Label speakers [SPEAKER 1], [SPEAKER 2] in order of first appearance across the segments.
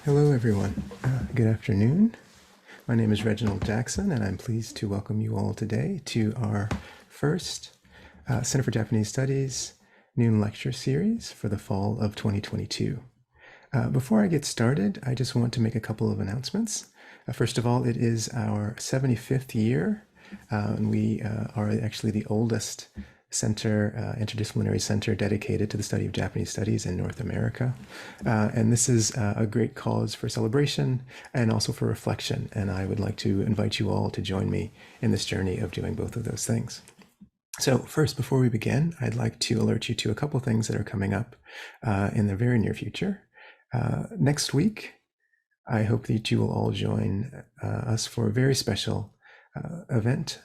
[SPEAKER 1] Hello, everyone. Good afternoon. My name is Reginald Jackson, and I'm pleased to welcome you all today to our first Center for Japanese Studies noon lecture series for the fall of 2022. Before I get started, I just want to make a couple of announcements. First of all, it is our 75th year, and we are actually the oldest interdisciplinary center dedicated to the study of Japanese studies in North America. And this is a great cause for celebration and also for reflection. And I would like to invite you all to join me in this journey of doing both of those things. So first, before we begin, I'd like to alert you to a couple things that are coming up in the very near future. Next week, I hope that you will all join us for a very special event.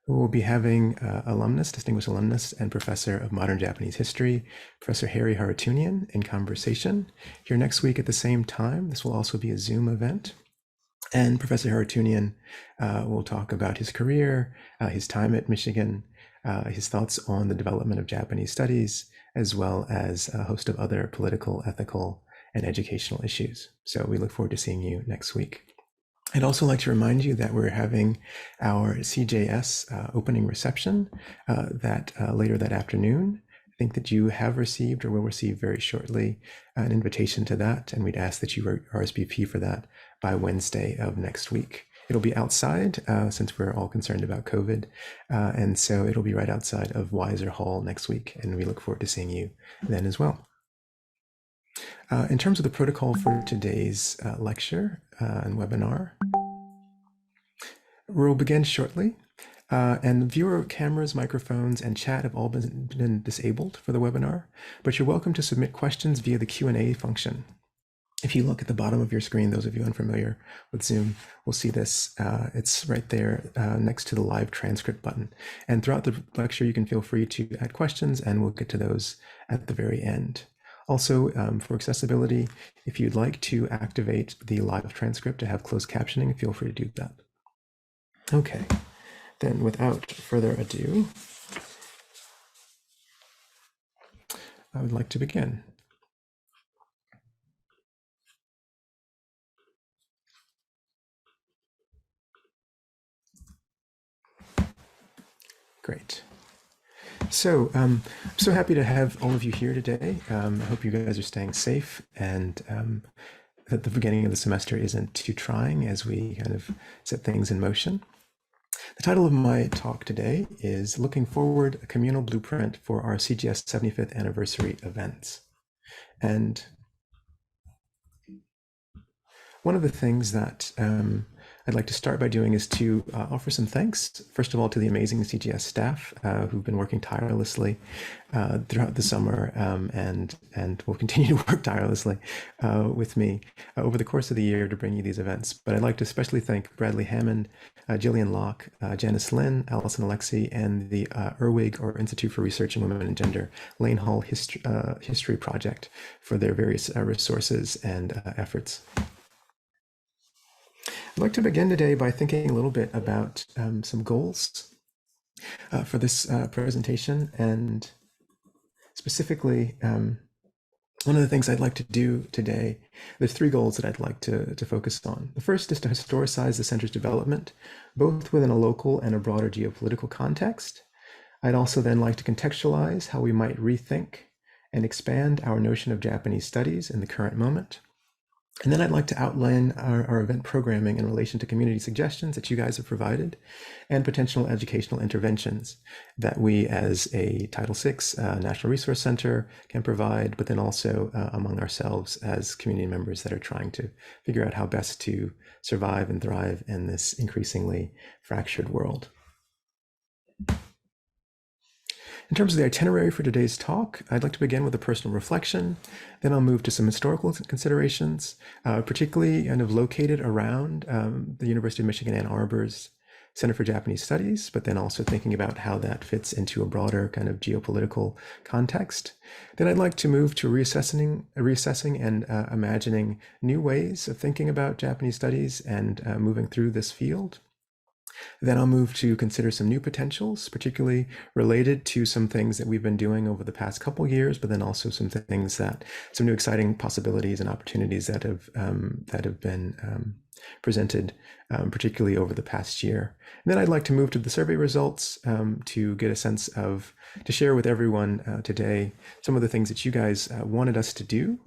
[SPEAKER 1] We'll be having distinguished alumnus and professor of modern Japanese history, Professor Harry Haratunian, in conversation here next week at the same time. This will also be a Zoom event. And Professor Haratunian will talk about his career, his time at Michigan, his thoughts on the development of Japanese studies, as well as a host of other political, ethical, and educational issues. So we look forward to seeing you next week. I'd also like to remind you that we're having our CJS opening reception later that afternoon. I think that you have received or will receive very shortly an invitation to that, and we'd ask that you RSVP for that by Wednesday of next week. It'll be outside since we're all concerned about COVID, and so it'll be right outside of Weiser Hall next week, and we look forward to seeing you then as well. In terms of the protocol for today's lecture and webinar, we'll begin shortly, and viewer cameras, microphones, and chat have all been disabled for the webinar, but you're welcome to submit questions via the Q&A function. If you look at the bottom of your screen, those of you unfamiliar with Zoom will see this. It's right there next to the live transcript button. And throughout the lecture, you can feel free to add questions, and we'll get to those at the very end. Also, for accessibility, if you'd like to activate the live transcript to have closed captioning, feel free to do that. Okay, then without further ado, I would like to begin. Great. So I'm so happy to have all of you here today. I hope you guys are staying safe and that the beginning of the semester isn't too trying as we kind of set things in motion. The title of my talk today is Looking Forward, a Communal Blueprint for our CJS 75th Anniversary Events. And one of the things that I'd like to start by doing is to offer some thanks, first of all, to the amazing CJS staff who've been working tirelessly throughout the summer and will continue to work tirelessly with me over the course of the year to bring you these events. But I'd like to especially thank Bradley Hammond, Jillian Locke, Janice Lynn, Allison Alexi, and the IRWIG, or Institute for Research in Women and Gender, Lane Hall History Project for their various resources and efforts. I'd like to begin today by thinking a little bit about some goals for this presentation, and specifically, one of the things I'd like to do today, there's three goals that I'd like to focus on. The first is to historicize the center's development, both within a local and a broader geopolitical context. I'd also then like to contextualize how we might rethink and expand our notion of Japanese studies in the current moment. And then I'd like to outline our event programming in relation to community suggestions that you guys have provided and potential educational interventions that we as a Title VI National Resource Center can provide, but then also among ourselves as community members that are trying to figure out how best to survive and thrive in this increasingly fractured world. In terms of the itinerary for today's talk, I'd like to begin with a personal reflection, then I'll move to some historical considerations, particularly kind of located around the University of Michigan Ann Arbor's Center for Japanese Studies, but then also thinking about how that fits into a broader kind of geopolitical context. Then I'd like to move to reassessing and imagining new ways of thinking about Japanese studies and moving through this field. Then I'll move to consider some new potentials, particularly related to some things that we've been doing over the past couple years, but then also some things some new exciting possibilities and opportunities that have been presented, particularly over the past year. And then I'd like to move to the survey results to get a sense to share with everyone today some of the things that you guys wanted us to do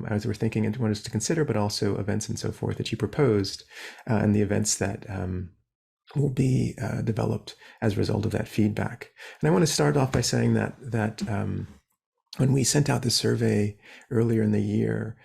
[SPEAKER 1] as we're thinking and wanted us to consider, but also events and so forth that you proposed and the events that will be developed as a result of that feedback. And I want to start off by saying that when we sent out the survey earlier in the year,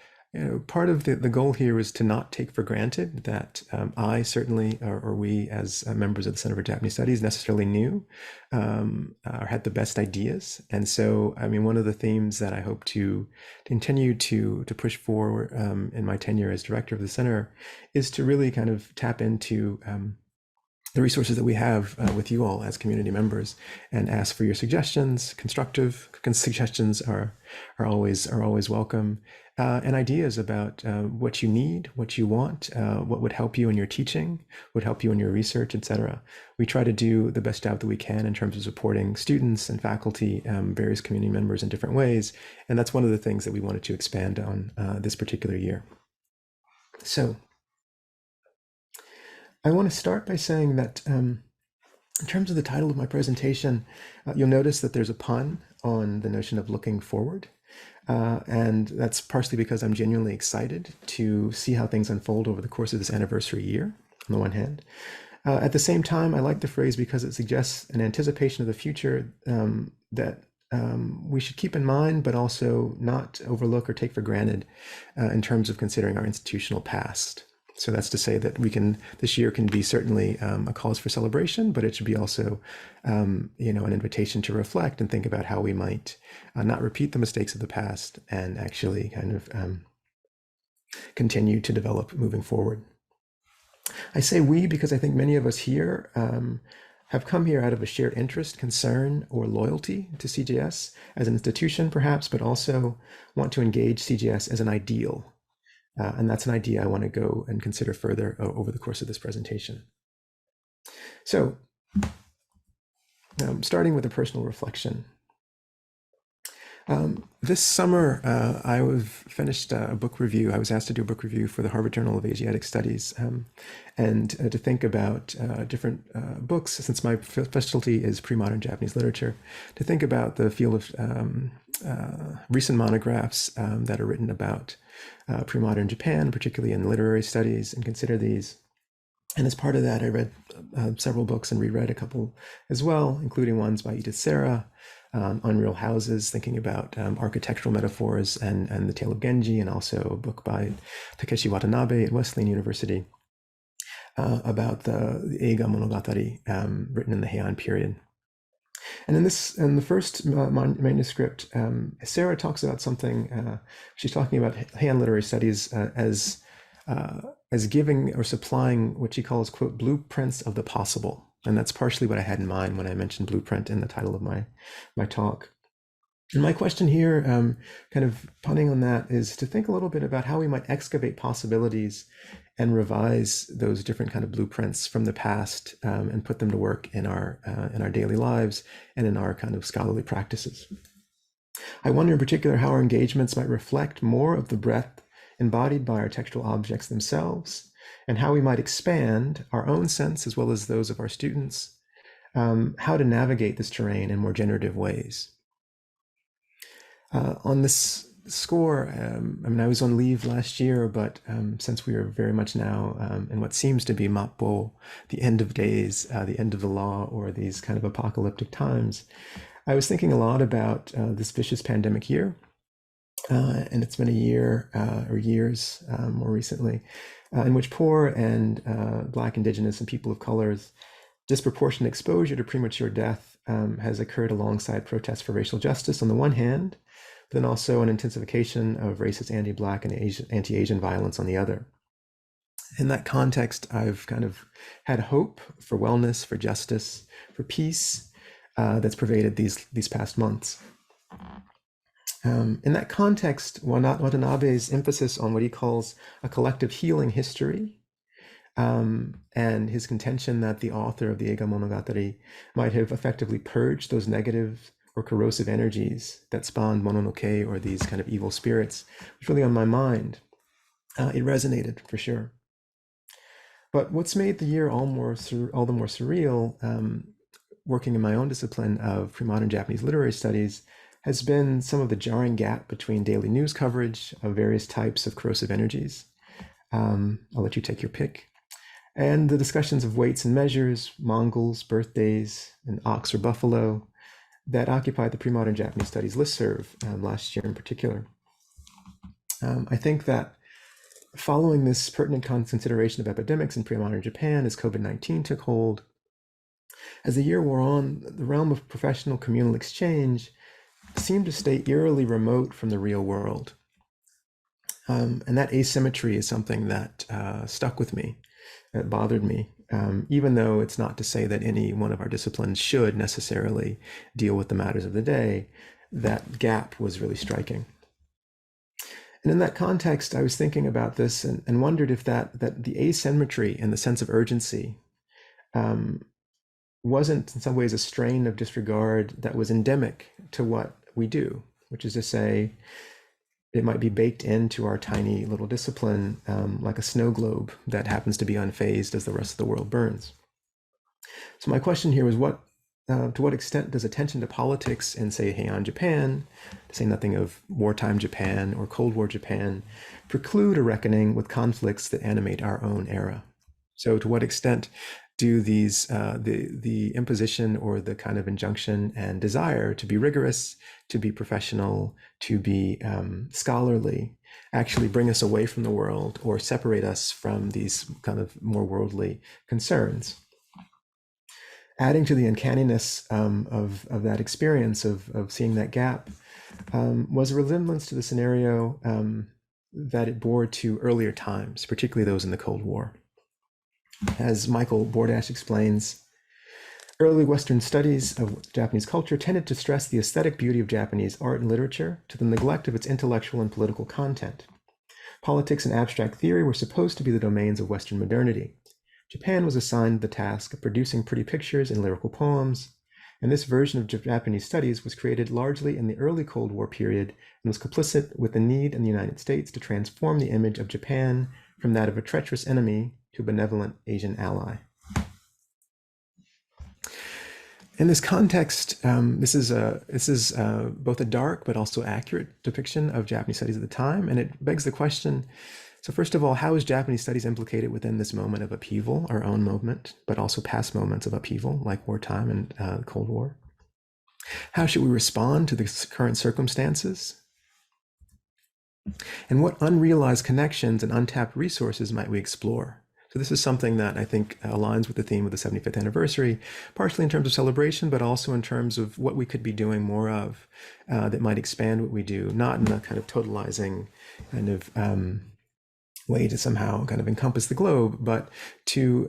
[SPEAKER 1] part of the goal here was to not take for granted that I certainly, or we as members of the Center for Japanese Studies necessarily knew or had the best ideas. And so, I mean, one of the themes that I hope to continue to push forward in my tenure as director of the center is to really kind of tap into the resources that we have with you all as community members and ask for your suggestions. Constructive suggestions are always welcome, and ideas about what you need, what you want, what would help you in your teaching, would help you in your research, etc. We try to do the best job that we can in terms of supporting students and faculty, various community members in different ways, and that's one of the things that we wanted to expand on this particular year. So I want to start by saying that in terms of the title of my presentation, you'll notice that there's a pun on the notion of looking forward. And that's partially because I'm genuinely excited to see how things unfold over the course of this anniversary year, on the one hand. At the same time, I like the phrase because it suggests an anticipation of the future that we should keep in mind, but also not overlook or take for granted in terms of considering our institutional past. So that's to say that this year can be certainly a cause for celebration, but it should be also, an invitation to reflect and think about how we might not repeat the mistakes of the past and actually kind of continue to develop moving forward. I say we because I think many of us here have come here out of a shared interest, concern, or loyalty to CJS as an institution, perhaps, but also want to engage CJS as an ideal. And that's an idea I want to go and consider further over the course of this presentation. So, starting with a personal reflection. This summer, I finished a book review. I was asked to do a book review for the Harvard Journal of Asiatic Studies and to think about different books, since my specialty is Premodern Japanese literature, to think about the field of recent monographs that are written about Premodern Japan, particularly in literary studies, and consider these. And as part of that, I read several books and reread a couple as well, including ones by Edith Serra, Unreal Houses, thinking about architectural metaphors and the Tale of Genji, and also a book by Takeshi Watanabe at Wesleyan University about the Eiga Monogatari written in the Heian period. And in the first manuscript, Sarah talks about something. She's talking about Heian literary studies as giving or supplying what she calls, quote, blueprints of the possible. And that's partially what I had in mind when I mentioned blueprint in the title of my talk. And my question here, kind of punning on that, is to think a little bit about how we might excavate possibilities and revise those different kind of blueprints from the past and put them to work in our daily lives and in our kind of scholarly practices. I wonder in particular how our engagements might reflect more of the breadth embodied by our textual objects themselves, and how we might expand our own sense as well as those of our students, how to navigate this terrain in more generative ways. On this score, I was on leave last year, but since we are very much now in what seems to be Mappo, the end of days, the end of the law, or these kind of apocalyptic times, I was thinking a lot about this vicious pandemic year. And it's been a year or years more recently, in which poor and Black, Indigenous, and people of color's disproportionate exposure to premature death has occurred alongside protests for racial justice on the one hand, but then also an intensification of racist anti-Black and anti-Asian violence on the other. In that context, I've kind of had hope for wellness, for justice, for peace that's pervaded these past months. In that context, Watanabe's emphasis on what he calls a collective healing history and his contention that the author of the Eiga Monogatari might have effectively purged those negative or corrosive energies that spawned Mononoke, or these kind of evil spirits, was really on my mind. It resonated for sure. But what's made the year all the more surreal, working in my own discipline of Premodern Japanese literary studies, has been some of the jarring gap between daily news coverage of various types of corrosive energies. I'll let you take your pick. And the discussions of weights and measures, Mongols, birthdays, and ox or buffalo that occupied the Premodern Japanese Studies listserv last year in particular. I think that following this pertinent consideration of epidemics in pre-modern Japan as COVID-19 took hold, as the year wore on, the realm of professional communal exchange seemed to stay eerily remote from the real world. And that asymmetry is something that stuck with me, that bothered me, even though it's not to say that any one of our disciplines should necessarily deal with the matters of the day. That gap was really striking. And in that context, I was thinking about this and wondered if that the asymmetry and the sense of urgency wasn't in some ways a strain of disregard that was endemic to what we do, which is to say, it might be baked into our tiny little discipline, like a snow globe that happens to be unfazed as the rest of the world burns. So my question here was, to what extent does attention to politics in, say, Heian Japan, to say nothing of wartime Japan or Cold War Japan, preclude a reckoning with conflicts that animate our own era? So to what extent do these, the imposition or the kind of injunction and desire to be rigorous, to be professional, to be scholarly, actually bring us away from the world or separate us from these kind of more worldly concerns? Adding to the uncanniness of that experience of seeing that gap was a resemblance to the scenario that it bore to earlier times, particularly those in the Cold War. As Michael Bordash explains, early Western studies of Japanese culture tended to stress the aesthetic beauty of Japanese art and literature to the neglect of its intellectual and political content. Politics and abstract theory were supposed to be the domains of Western modernity. Japan was assigned the task of producing pretty pictures and lyrical poems, and this version of Japanese studies was created largely in the early Cold War period and was complicit with the need in the United States to transform the image of Japan from that of a treacherous enemy to a benevolent Asian ally. In this context, this is both a dark but also accurate depiction of Japanese studies at the time, and it begs the question, so first of all, how is Japanese studies implicated within this moment of upheaval, our own moment, but also past moments of upheaval, like wartime and the Cold War? How should we respond to the current circumstances? And what unrealized connections and untapped resources might we explore? So this is something that I think aligns with the theme of the 75th anniversary, partially in terms of celebration, but also in terms of what we could be doing more of that might expand what we do, not in a kind of totalizing kind of way to somehow kind of encompass the globe, but to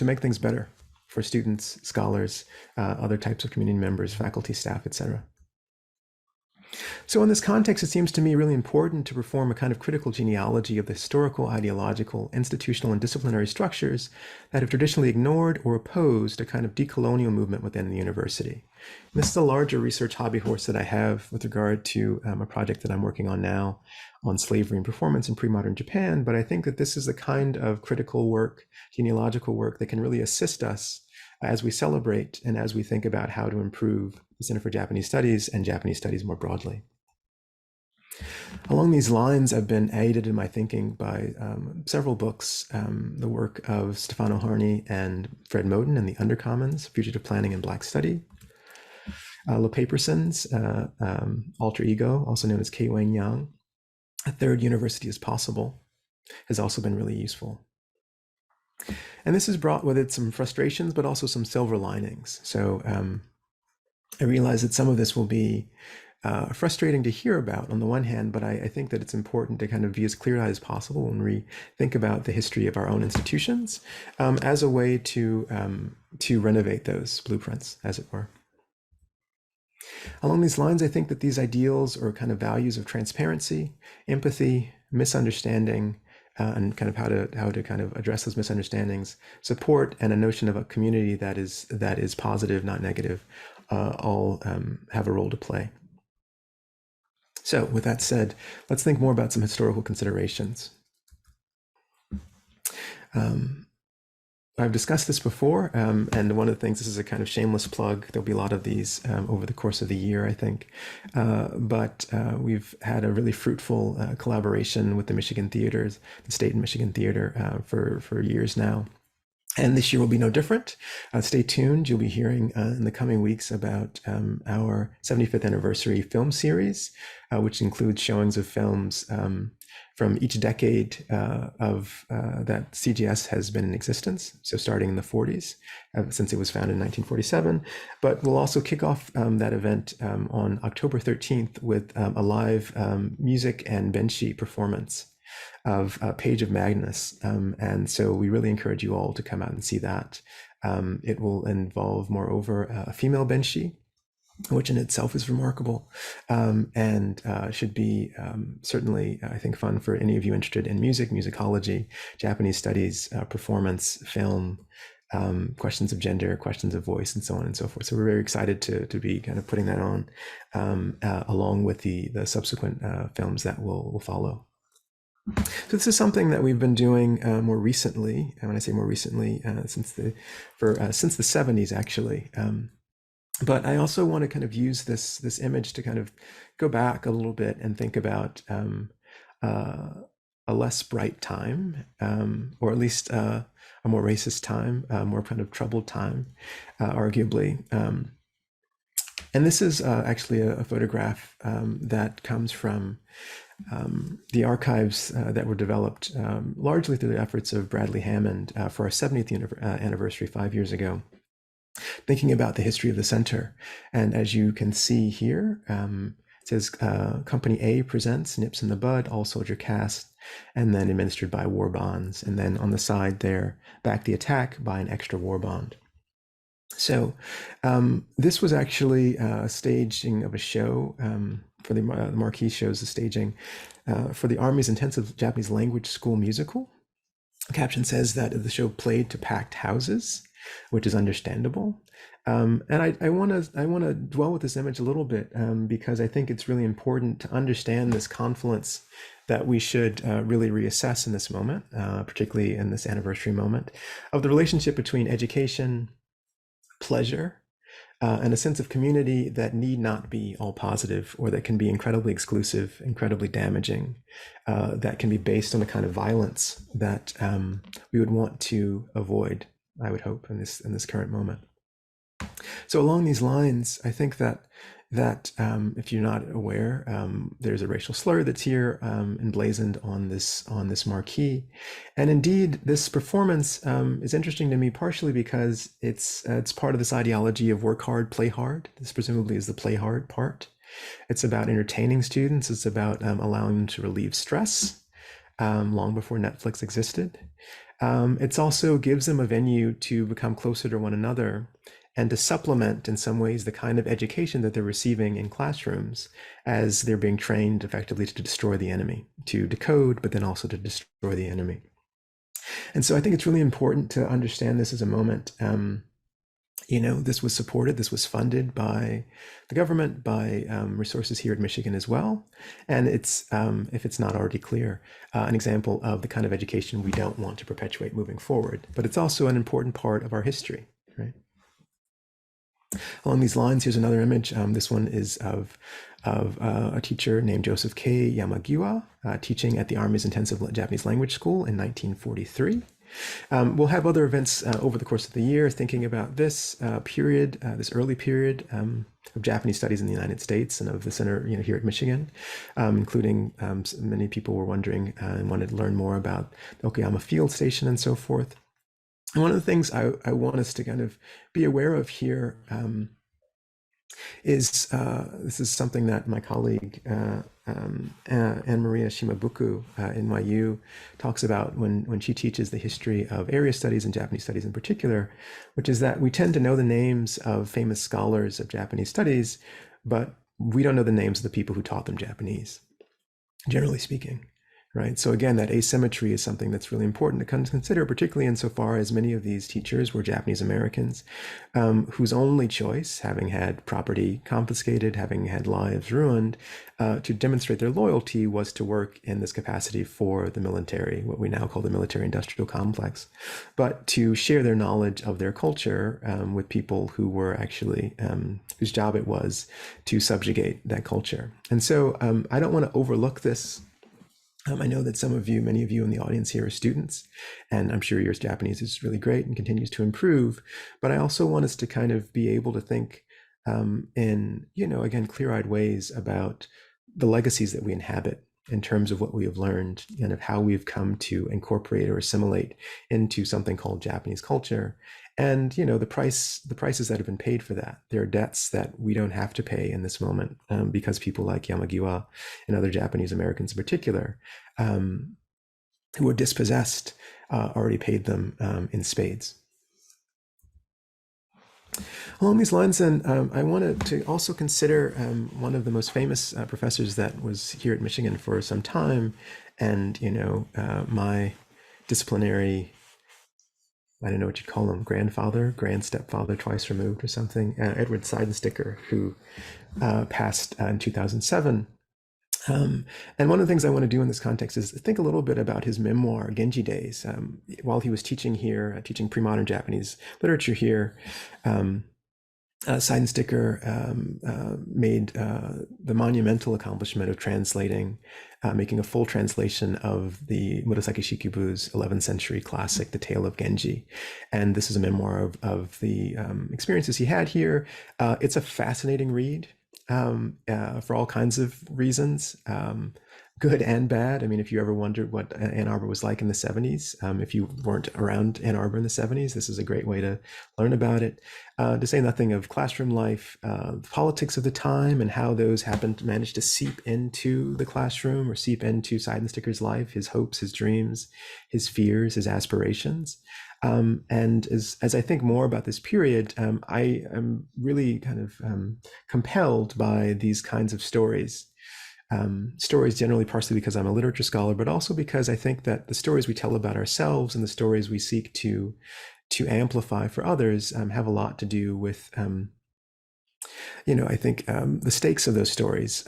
[SPEAKER 1] make things better for students, scholars, other types of community members, faculty, staff, etc. So in this context, it seems to me really important to perform a kind of critical genealogy of the historical, ideological, institutional, and disciplinary structures that have traditionally ignored or opposed a kind of decolonial movement within the university. And this is a larger research hobby horse that I have with regard to a project that I'm working on now on slavery and performance in pre-modern Japan, but I think that this is the kind of critical work, genealogical work, that can really assist us as we celebrate and as we think about how to improve the Center for Japanese Studies and Japanese studies more broadly. Along these lines, I've been aided in my thinking by several books, the work of Stefano Harney and Fred Moden and the Undercommons, Fugitive Planning and Black Study. Le Paperson's Alter Ego, also known as K. Wayne Yang, A Third University is Possible, has also been really useful. And this has brought with it some frustrations, but also some silver linings. So I realize that some of this will be frustrating to hear about on the one hand, but I think that it's important to kind of be as clear-eyed as possible when we think about the history of our own institutions as a way to renovate those blueprints, as it were. Along these lines, I think that these ideals or kind of values of transparency, empathy, misunderstanding, and kind of how to kind of address those misunderstandings, support, and a notion of a community that is positive, not negative, all have a role to play. So with that said, let's think more about some historical considerations. I've discussed this before, and one of the things, this is a kind of shameless plug, there'll be a lot of these over the course of the year, I think, but we've had a really fruitful collaboration with the Michigan Theaters, the State and Michigan Theater, for years now. And this year will be no different. Stay tuned. You'll be hearing in the coming weeks about our 75th anniversary film series, which includes showings of films from each decade of that CJS has been in existence. So starting in the 40s, since it was founded in 1947. But we'll also kick off that event on October 13th with a live music and benchi performance of Page of Magnus. And so we really encourage you all to come out and see that. It will involve, moreover, a female benchi, which in itself is remarkable, and should be certainly, I think, fun for any of you interested in music, musicology, Japanese studies, performance, film, questions of gender, questions of voice, and so on and so forth. So we're very excited to be kind of putting that on, along with the subsequent films that will follow. So this is something that we've been doing more recently. And when I say more recently, since the 70s, actually. But I also want to kind of use this image to kind of go back a little bit and think about a less bright time, or at least a more racist time, a more kind of troubled time, arguably. And this is actually a photograph that comes from the archives that were developed largely through the efforts of Bradley Hammond for our 70th anniversary 5 years ago, thinking about the history of the center. And as you can see here, it says Company A presents Nips in the Bud, all soldier cast, and then administered by war bonds. And then on the side there, Back the Attack by an extra war bond. So this was actually a staging of a show for the marquee shows, the staging for the Army's Intensive Japanese Language School musical. The caption says that the show played to packed houses, which is understandable. And I want to dwell with this image a little bit because I think it's really important to understand this confluence that we should really reassess in this moment, particularly in this anniversary moment, of the relationship between education, pleasure, and a sense of community that need not be all positive, or that can be incredibly exclusive, incredibly damaging, that can be based on a kind of violence that we would want to avoid, I would hope, in this current moment. So along these lines, I think that if you're not aware, there's a racial slur that's here emblazoned on this marquee, and indeed this performance is interesting to me partially because it's part of this ideology of work hard, play hard. This presumably is the play hard part. It's about entertaining students. It's about allowing them to relieve stress long before Netflix existed. It's also gives them a venue to become closer to one another and to supplement in some ways the kind of education that they're receiving in classrooms as they're being trained effectively to destroy the enemy, to decode, but then also to destroy the enemy. And so I think it's really important to understand this as a moment. This was supported, this was funded by the government, by resources here at Michigan as well. And it's, if it's not already clear, an example of the kind of education we don't want to perpetuate moving forward. But it's also an important part of our history, right? Along these lines, here's another image. This one is of a teacher named Joseph K. Yamagiwa, teaching at the Army's Intensive Japanese Language School in 1943. We'll have other events over the course of the year thinking about this period, this early period of Japanese studies in the United States and of the center here at Michigan, including many people were wondering and wanted to learn more about the Okayama Field Station and so forth. And one of the things I want us to kind of be aware of here is this is something that my colleague Anne-Maria Shimabuku NYU talks about when she teaches the history of area studies and Japanese studies in particular, which is that we tend to know the names of famous scholars of Japanese studies, but we don't know the names of the people who taught them Japanese, generally speaking. right? So again, that asymmetry is something that's really important to consider, particularly insofar as many of these teachers were Japanese Americans, whose only choice, having had property confiscated, having had lives ruined, to demonstrate their loyalty was to work in this capacity for the military, what we now call the military-industrial complex, but to share their knowledge of their culture with people who were actually, whose job it was to subjugate that culture. And so I don't want to overlook this. I know that some of you, many of you in the audience here are students, and I'm sure your Japanese is really great and continues to improve. But I also want us to kind of be able to think in, again, clear-eyed ways about the legacies that we inhabit in terms of what we have learned and of how we've come to incorporate or assimilate into something called Japanese culture. And the prices that have been paid for that. There are debts that we don't have to pay in this moment because people like Yamagiwa and other Japanese Americans in particular, who were dispossessed, already paid them in spades. Along these lines, then, I wanted to also consider one of the most famous professors that was here at Michigan for some time, and my disciplinary, I don't know what you'd call him, grandfather, grand stepfather, twice removed or something, Edward Seidensticker, who passed in 2007. And one of the things I want to do in this context is think a little bit about his memoir, Genji Days. While he was teaching here, teaching pre-modern Japanese literature here, Seidensticker made the monumental accomplishment of translating, making a full translation of the Murasaki Shikibu's 11th century classic, The Tale of Genji. And this is a memoir of the experiences he had here. It's a fascinating read for all kinds of reasons. Good and bad. I mean, if you ever wondered what Ann Arbor was like in the 70s, if you weren't around Ann Arbor in the 70s, this is a great way to learn about it. To say nothing of classroom life, politics of the time, and how those happened to manage to seep into the classroom or seep into Seidensticker's life, his hopes, his dreams, his fears, his aspirations. And as I think more about this period, I am really kind of compelled by these kinds of stories. Stories generally partially because I'm a literature scholar, but also because I think that the stories we tell about ourselves and the stories we seek to amplify for others have a lot to do with, I think the stakes of those stories,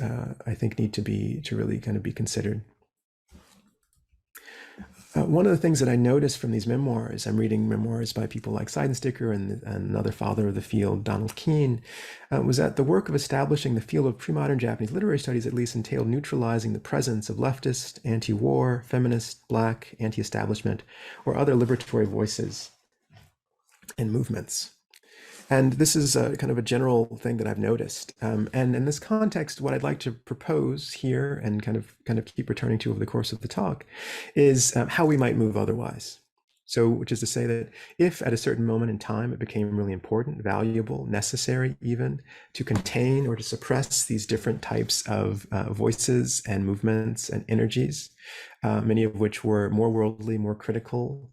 [SPEAKER 1] I think need to really kind of be considered. One of the things that I noticed from these memoirs, I'm reading memoirs by people like Seidensticker and another father of the field, Donald Keene, was that the work of establishing the field of pre-modern Japanese literary studies at least entailed neutralizing the presence of leftist, anti-war, feminist, black, anti-establishment, or other liberatory voices and movements. And this is kind of a general thing that I've noticed. And in this context, what I'd like to propose here and kind of keep returning to over the course of the talk is how we might move otherwise. So, which is to say that if at a certain moment in time it became really important, valuable, necessary even to contain or to suppress these different types of voices and movements and energies, many of which were more worldly, more critical,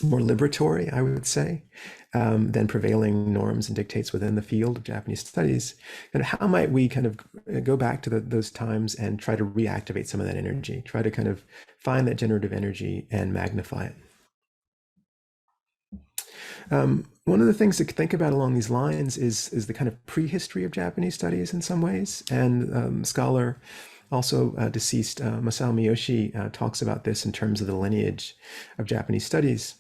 [SPEAKER 1] more liberatory, I would say, than prevailing norms and dictates within the field of Japanese studies. And how might we kind of go back to those times and try to reactivate some of that energy, try to kind of find that generative energy and magnify it? One of the things to think about along these lines is the kind of prehistory of Japanese studies in some ways. And scholar, also deceased, Masao Miyoshi talks about this in terms of the lineage of Japanese studies.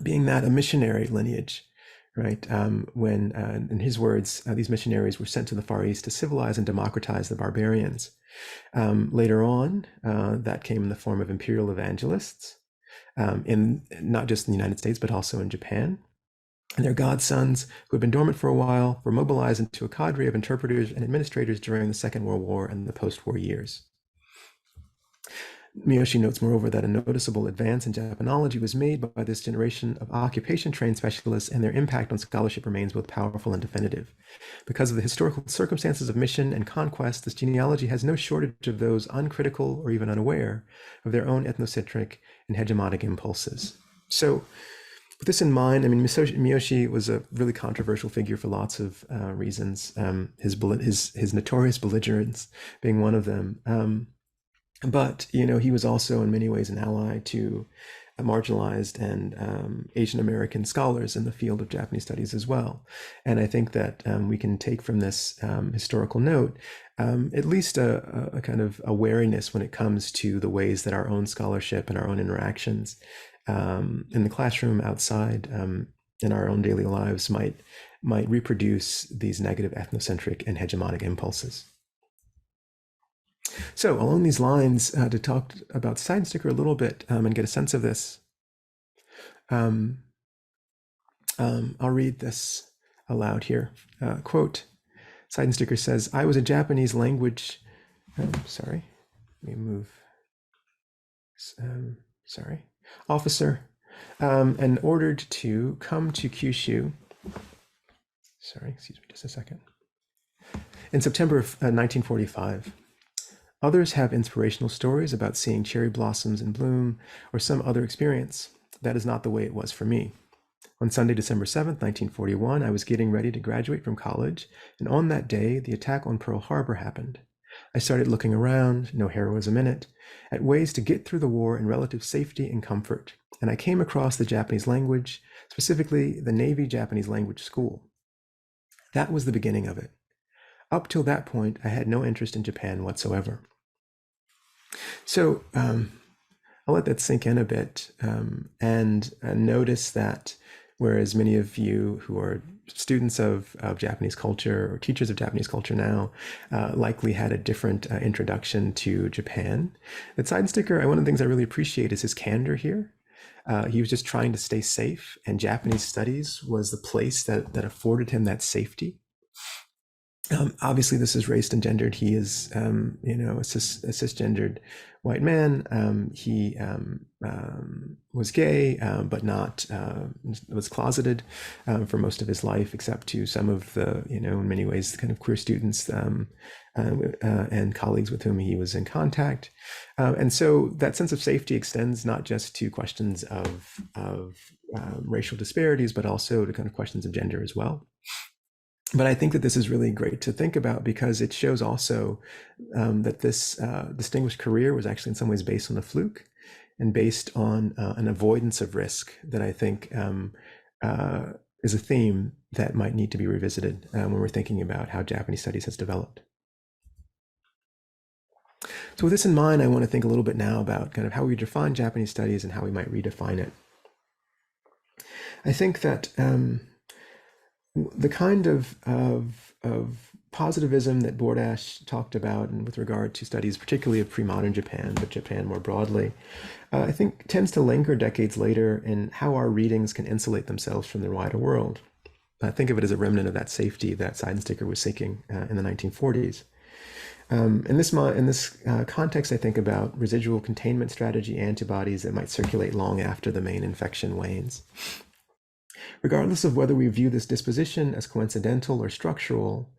[SPEAKER 1] Being that a missionary lineage, right? When, in his words, these missionaries were sent to the Far East to civilize and democratize the barbarians. Later on, that came in the form of imperial evangelists, in not just in the United States, but also in Japan. And their godsons, who had been dormant for a while, were mobilized into a cadre of interpreters and administrators during the Second World War and the post-war years. Miyoshi notes, moreover, that a noticeable advance in Japanology was made by this generation of occupation-trained specialists, and their impact on scholarship remains both powerful and definitive. Because of the historical circumstances of mission and conquest, this genealogy has no shortage of those uncritical or even unaware of their own ethnocentric and hegemonic impulses. So, with this in mind, I mean, Miyoshi was a really controversial figure for lots of reasons, his notorious belligerence being one of them. But, he was also in many ways an ally to marginalized and Asian American scholars in the field of Japanese studies as well. And I think that we can take from this historical note at least a kind of a wariness when it comes to the ways that our own scholarship and our own interactions in the classroom, outside, in our own daily lives might reproduce these negative ethnocentric and hegemonic impulses. So along these lines, to talk about Seidensticker a little bit and get a sense of this, I'll read this aloud here. Quote, Seidensticker says, I was a Japanese language, sorry, let me move, officer, and ordered to come to Kyushu, sorry, excuse me just a second, in September of 1945. Others have inspirational stories about seeing cherry blossoms in bloom or some other experience. That is not the way it was for me. On Sunday, December 7th, 1941, I was getting ready to graduate from college, and on that day, the attack on Pearl Harbor happened. I started looking around, no heroism in it, at ways to get through the war in relative safety and comfort, and I came across the Japanese language, specifically the Navy Japanese language school. That was the beginning of it. Up till that point, I had no interest in Japan whatsoever. So I'll let that sink in a bit and notice that whereas many of you who are students of Japanese culture or teachers of Japanese culture now likely had a different introduction to Japan, that Seidensticker, one of the things I really appreciate is his candor here. He was just trying to stay safe, and Japanese studies was the place that afforded him that safety. Obviously, this is race and gendered. He is, a cisgendered white man. He was gay, but not was closeted for most of his life, except to some of the, in many ways, kind of queer students and colleagues with whom he was in contact. And so that sense of safety extends not just to questions of racial disparities, but also to kind of questions of gender as well. But I think that this is really great to think about because it shows also that this distinguished career was actually in some ways based on a fluke and based on an avoidance of risk that I think is a theme that might need to be revisited when we're thinking about how Japanese studies has developed. So with this in mind, I want to think a little bit now about kind of how we define Japanese studies and how we might redefine it. I think that the kind of positivism that Bordash talked about, and with regard to studies, particularly of pre-modern Japan, but Japan more broadly, I think tends to linger decades later in how our readings can insulate themselves from the wider world. Think of it as a remnant of that safety that Seidensticker was seeking in the 1940s. In this context, I think about residual containment strategy antibodies that might circulate long after the main infection wanes. Regardless of whether we view this disposition as coincidental or structural,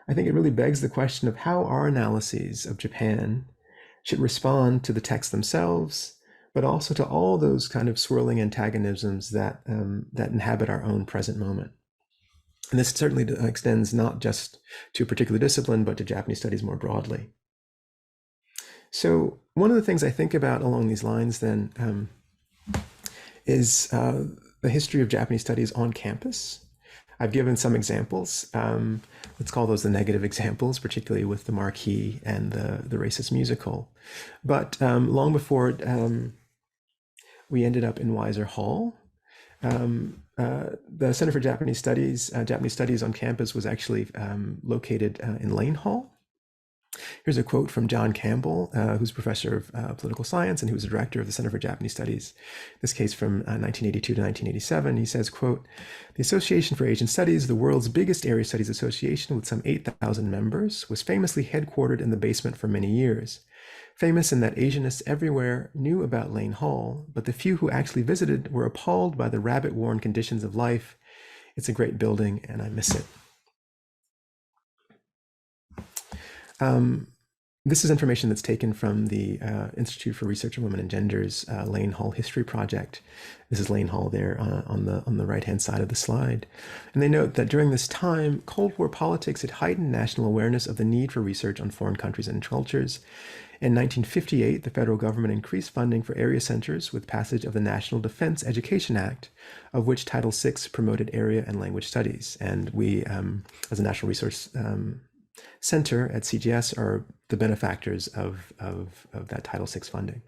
[SPEAKER 1] I think it really begs the question of how our analyses of Japan should respond to the texts themselves, but also to all those kind of swirling antagonisms that inhabit our own present moment. And this certainly extends not just to a particular discipline, but to Japanese studies more broadly. So one of the things I think about along these lines then is the history of Japanese studies on campus. I've given some examples. Let's call those the negative examples, particularly with the Marquis and the racist musical. But long before we ended up in Weiser Hall, the Center for Japanese Studies on campus was actually located in Lane Hall. Here's a quote from John Campbell, who's professor of political science and who was the director of the Center for Japanese Studies, this case from 1982 to 1987. He says, quote, "The Association for Asian Studies, the world's biggest area studies association with some 8,000 members, was famously headquartered in the basement for many years. Famous in that Asianists everywhere knew about Lane Hall, but the few who actually visited were appalled by the rabbit-worn conditions of life. It's a great building and I miss it." This is information that's taken from the Institute for Research on Women and Gender's Lane Hall History Project. This is Lane Hall there on the right-hand side of the slide. And they note that during this time, Cold War politics had heightened national awareness of the need for research on foreign countries and cultures. In 1958, the federal government increased funding for area centers with passage of the National Defense Education Act, of which Title VI promoted area and language studies. And we, as a National Resource Center at CJS, are the benefactors of that Title VI funding.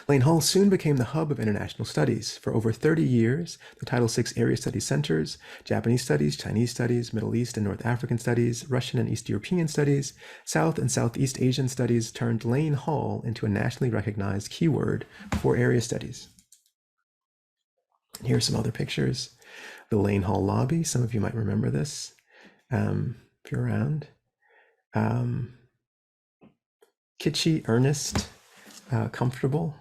[SPEAKER 1] Lane Hall soon became the hub of international studies. For over 30 years, the Title VI Area Studies Centers, Japanese Studies, Chinese Studies, Middle East and North African Studies, Russian and East European Studies, South and Southeast Asian Studies turned Lane Hall into a nationally recognized keyword for area studies. Here are some other pictures. The Lane Hall lobby, some of you might remember this if you're around. Kitschy, earnest, comfortable.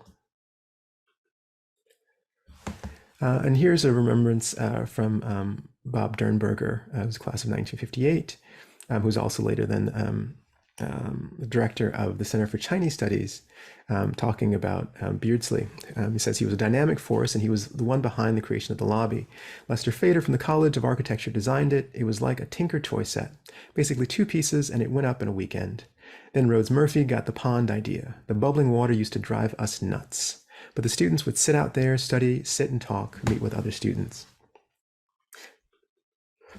[SPEAKER 1] And here's a remembrance from Bob Dernberger, who's class of 1958, who's also later then the director of the Center for Chinese Studies, talking about Beardsley. He says he was a dynamic force and he was the one behind the creation of the lobby. Lester Fader from the College of Architecture designed it. It was like a Tinker toy set, basically 2 pieces, and it went up in a weekend. Then Rhodes Murphy got the pond idea. The bubbling water used to drive us nuts. But the students would sit out there, study, sit and talk, meet with other students.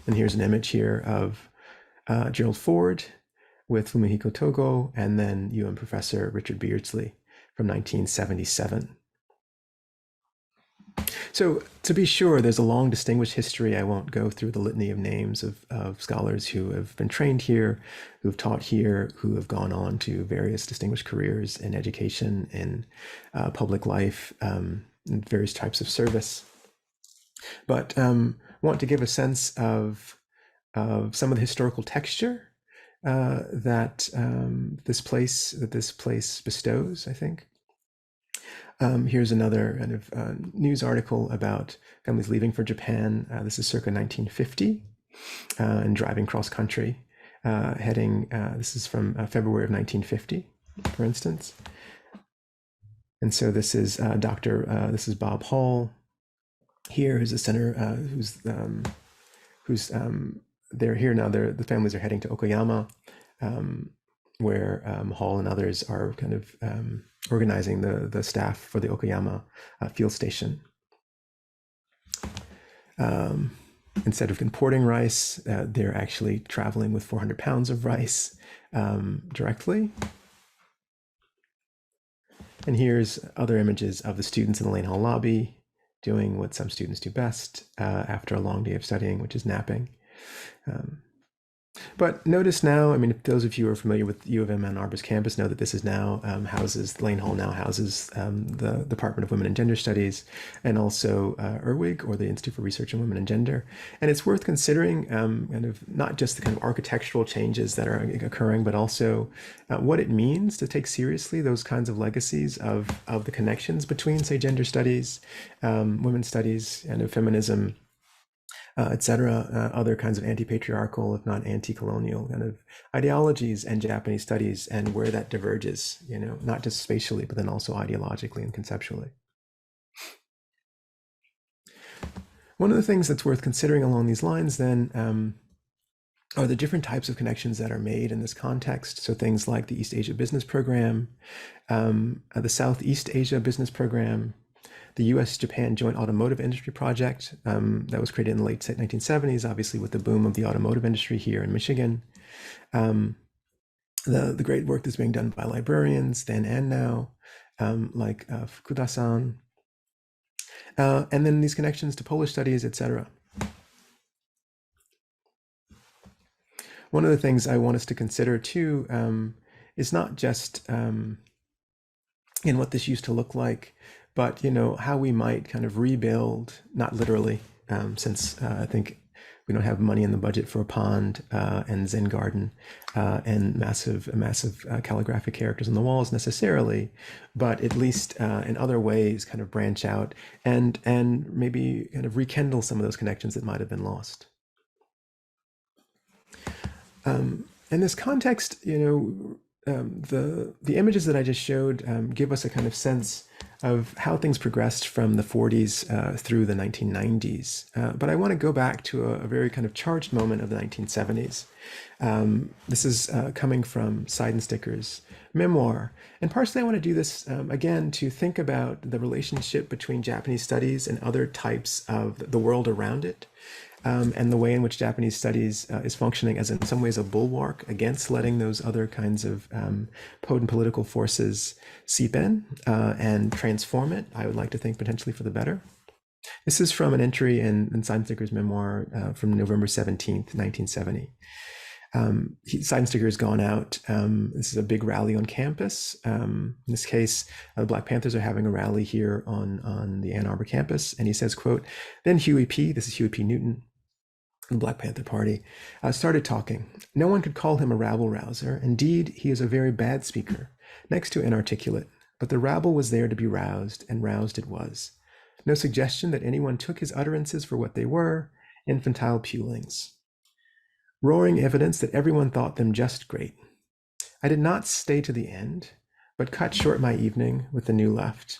[SPEAKER 1] And here's an image here of Gerald Ford with Fumihiko Togo, and then UM professor Richard Beardsley from 1977. So to be sure, there's a long distinguished history. I won't go through the litany of names of scholars who have been trained here, who've taught here, who have gone on to various distinguished careers in education, in public life, in various types of service. But want to give a sense of some of the historical texture that this place bestows, I think. Here's another kind of news article about families leaving for Japan. This is circa 1950, and driving cross country, heading. This is from February of 1950, for instance. And so this is this is Bob Hall. Here is a center who's they're here now. The families are heading to Okayama, where Hall and others are kind of organizing the staff for the Okayama field station. Instead of importing rice, they're actually traveling with 400 pounds of rice directly. And here's other images of the students in the Lane Hall lobby doing what some students do best after a long day of studying, which is napping. But notice now, I mean, if those of you who are familiar with U of M Ann Arbor's campus know that this is now Lane Hall now houses the Department of Women and Gender Studies, and also IRWIG, or the Institute for Research on Women and Gender. And it's worth considering kind of not just the kind of architectural changes that are occurring, but also what it means to take seriously those kinds of legacies of the connections between, say, gender studies, women's studies, and feminism, etc., other kinds of anti-patriarchal, if not anti-colonial kind of ideologies and Japanese studies, and where that diverges, not just spatially, but then also ideologically and conceptually. One of the things that's worth considering along these lines then are the different types of connections that are made in this context. So things like the East Asia Business Program, the Southeast Asia Business Program, the U.S.-Japan Joint Automotive Industry Project that was created in the late 1970s, obviously with the boom of the automotive industry here in Michigan. The great work that's being done by librarians then and now, like Fukuda-san, and then these connections to Polish studies, etc. One of the things I want us to consider too is not just in what this used to look like, but how we might kind of rebuild, not literally, since I think we don't have money in the budget for a pond and Zen garden and massive calligraphic characters on the walls necessarily, but at least in other ways kind of branch out and maybe kind of rekindle some of those connections that might have been lost. In this context, the images that I just showed give us a kind of sense of how things progressed from the 40s through the 1990s. But I want to go back to a very kind of charged moment of the 1970s. This is coming from Seidensticker's memoir. And partially I want to do this again to think about the relationship between Japanese studies and other types of the world around it. And the way in which Japanese studies is functioning as in some ways a bulwark against letting those other kinds of potent political forces seep in and transform it, I would like to think potentially for the better. This is from an entry in Seidensticker's memoir from November 17th, 1970. Seidensticker has gone out. This is a big rally on campus. In this case, the Black Panthers are having a rally here on the Ann Arbor campus. And he says, quote, "Then Huey P., this is Huey P. Newton, the Black Panther Party, started talking. No one could call him a rabble-rouser. Indeed, he is a very bad speaker, next to inarticulate. But the rabble was there to be roused, and roused it was. No suggestion that anyone took his utterances for what they were, infantile pulings. Roaring evidence that everyone thought them just great. I did not stay to the end, but cut short my evening with the New Left,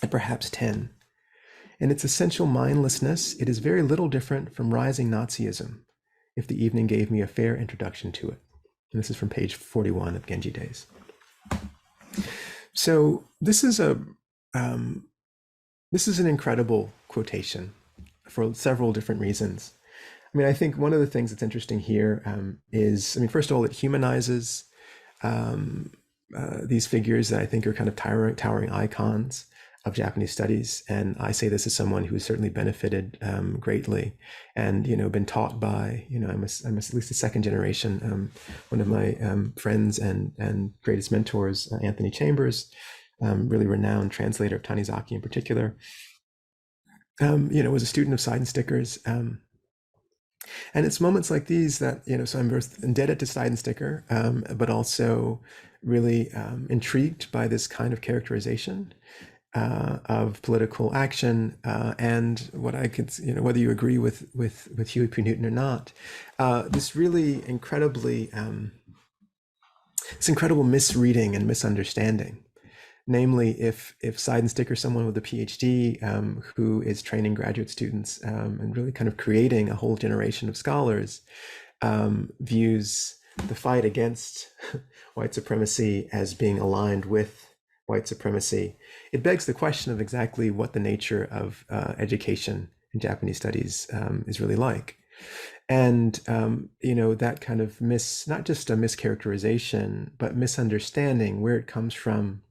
[SPEAKER 1] at perhaps 10. In its essential mindlessness, it is very little different from rising Nazism, if the evening gave me a fair introduction to it." And this is from page 41 of Genji Days. So this is an incredible quotation for several different reasons. I mean, I think one of the things that's interesting here is, I mean, first of all, it humanizes these figures that I think are kind of towering icons of Japanese studies. And I say this as someone who has certainly benefited greatly and, been taught by, I'm at least a second generation. One of my friends and greatest mentors, Anthony Chambers, really renowned translator of Tanizaki in particular, was a student of Seidensticker's. And it's moments like these that, so I'm both indebted to Seidensticker, but also really intrigued by this kind of characterization of political action and what I could, whether you agree with Huey P. Newton or not, this really incredible misreading and misunderstanding. Namely, if Seidensticker, someone with a PhD who is training graduate students and really kind of creating a whole generation of scholars, views the fight against white supremacy as being aligned with white supremacy, it begs the question of exactly what the nature of education in Japanese studies is really like. And, that kind of not just a mischaracterization, but misunderstanding where it comes from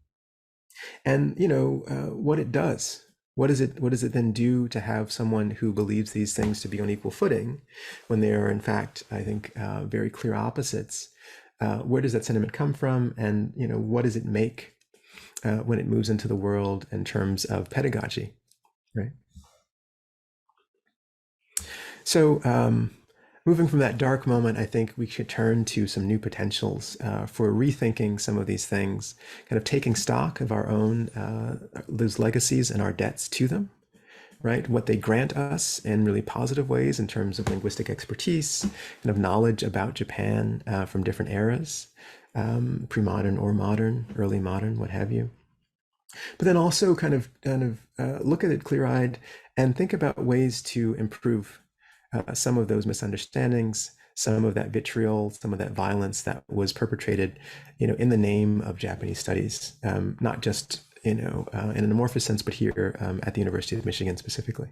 [SPEAKER 1] and, what it does. What does it then do to have someone who believes these things to be on equal footing when they are, in fact, I think, very clear opposites? Where does that sentiment come from? And, what does it make when it moves into the world in terms of pedagogy, right? So moving from that dark moment, I think we should turn to some new potentials for rethinking some of these things, kind of taking stock of our own, those legacies and our debts to them, right? What they grant us in really positive ways in terms of linguistic expertise, kind of knowledge about Japan from different eras, pre-modern or modern, early modern, what have you. But then also kind of look at it clear-eyed and think about ways to improve some of those misunderstandings, some of that vitriol, some of that violence that was perpetrated, in the name of Japanese studies, not just, in an amorphous sense, but here at the University of Michigan specifically.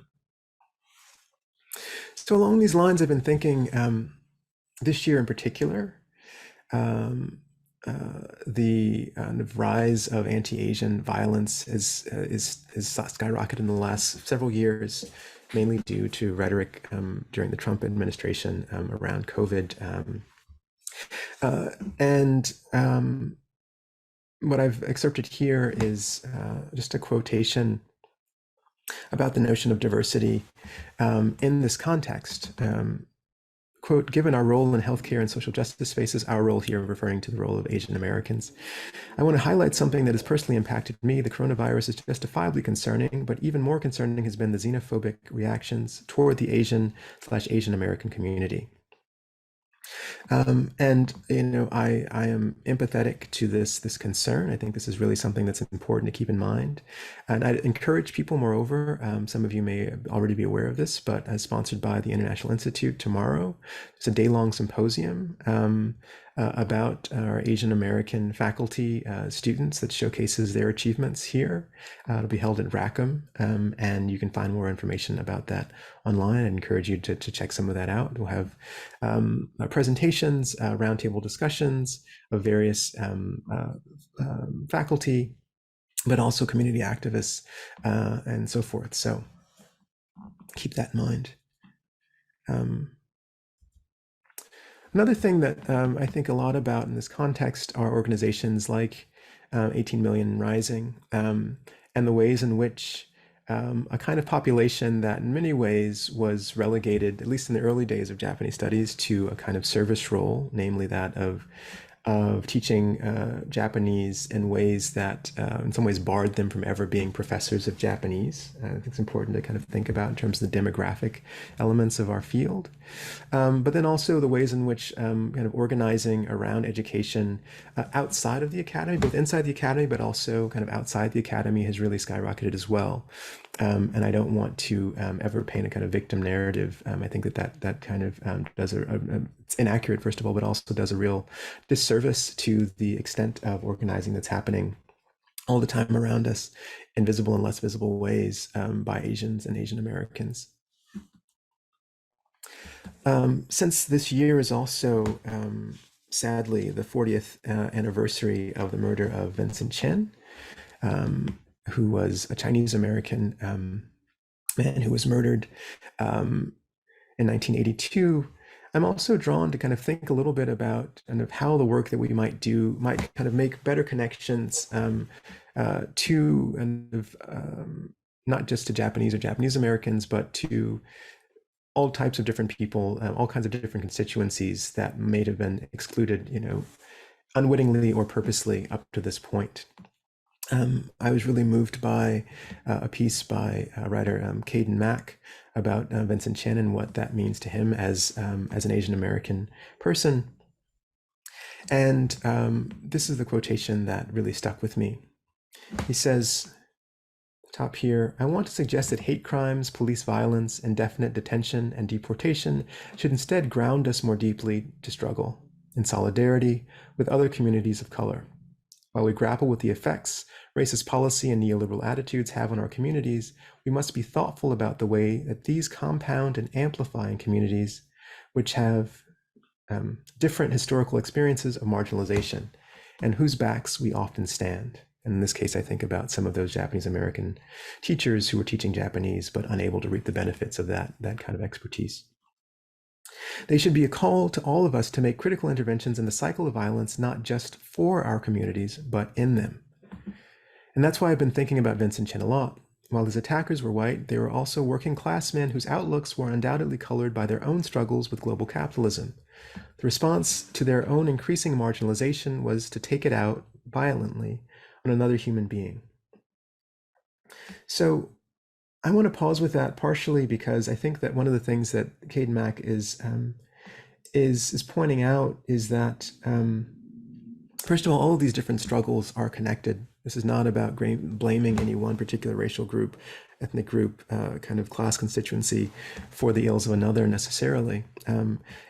[SPEAKER 1] So along these lines, I've been thinking this year in particular, the rise of anti-Asian violence is skyrocketed in the last several years, mainly due to rhetoric during the Trump administration around COVID. What I've excerpted here is just a quotation about the notion of diversity in this context. Quote, "Given our role in healthcare and social justice spaces," our role here referring to the role of Asian Americans, "I want to highlight something that has personally impacted me. The coronavirus is justifiably concerning, but even more concerning has been the xenophobic reactions toward the Asian/Asian American community. And I am empathetic to this concern. I think this is really something that's important to keep in mind. And I encourage people, moreover, some of you may already be aware of this, but as sponsored by the International Institute tomorrow, it's a day-long symposium about our Asian American faculty students that showcases their achievements here. It'll be held at Rackham, and you can find more information about that online. I encourage you to check some of that out. We'll have presentations, roundtable discussions of various faculty, but also community activists and so forth. So keep that in mind. Another thing that I think a lot about in this context are organizations like 18 Million Rising, and the ways in which a kind of population that in many ways was relegated, at least in the early days of Japanese studies, to a kind of service role, namely that of teaching Japanese in ways that in some ways barred them from ever being professors of Japanese. I think it's important to kind of think about in terms of the demographic elements of our field. But then also the ways in which kind of organizing around education outside of the academy, both inside the academy, but also kind of outside the academy has really skyrocketed as well. And I don't want to ever paint a kind of victim narrative. I think that kind of does it's inaccurate, first of all, but also does a real disservice to the extent of organizing that's happening all the time around us in visible and less visible ways by Asians and Asian Americans. Since this year is also, sadly, the 40th anniversary of the murder of Vincent Chin, who was a Chinese American man who was murdered in 1982, I'm also drawn to kind of think a little bit about kind of how the work that we might do might kind of make better connections to kind of not just to Japanese or Japanese Americans, but to all types of different people, all kinds of different constituencies that may have been excluded, unwittingly or purposely up to this point. I was really moved by a piece by writer Caden Mack about Vincent Chin and what that means to him as an Asian American person. And this is the quotation that really stuck with me. He says, top here, I want to suggest that hate crimes, police violence, indefinite detention, and deportation should instead ground us more deeply to struggle in solidarity with other communities of color. While we grapple with the effects racist policy and neoliberal attitudes have on our communities, we must be thoughtful about the way that these compound and amplify in communities which have different historical experiences of marginalization and whose backs we often stand. And in this case, I think about some of those Japanese American teachers who were teaching Japanese but unable to reap the benefits of that kind of expertise. They should be a call to all of us to make critical interventions in the cycle of violence, not just for our communities, but in them. And that's why I've been thinking about Vincent Chin a lot. While his attackers were white, they were also working class men whose outlooks were undoubtedly colored by their own struggles with global capitalism. The response to their own increasing marginalization was to take it out violently on another human being. So I want to pause with that partially because I think that one of the things that Caden Mack is pointing out is that first of all of these different struggles are connected. This is not about blaming any one particular racial group, ethnic group, kind of class constituency for the ills of another necessarily.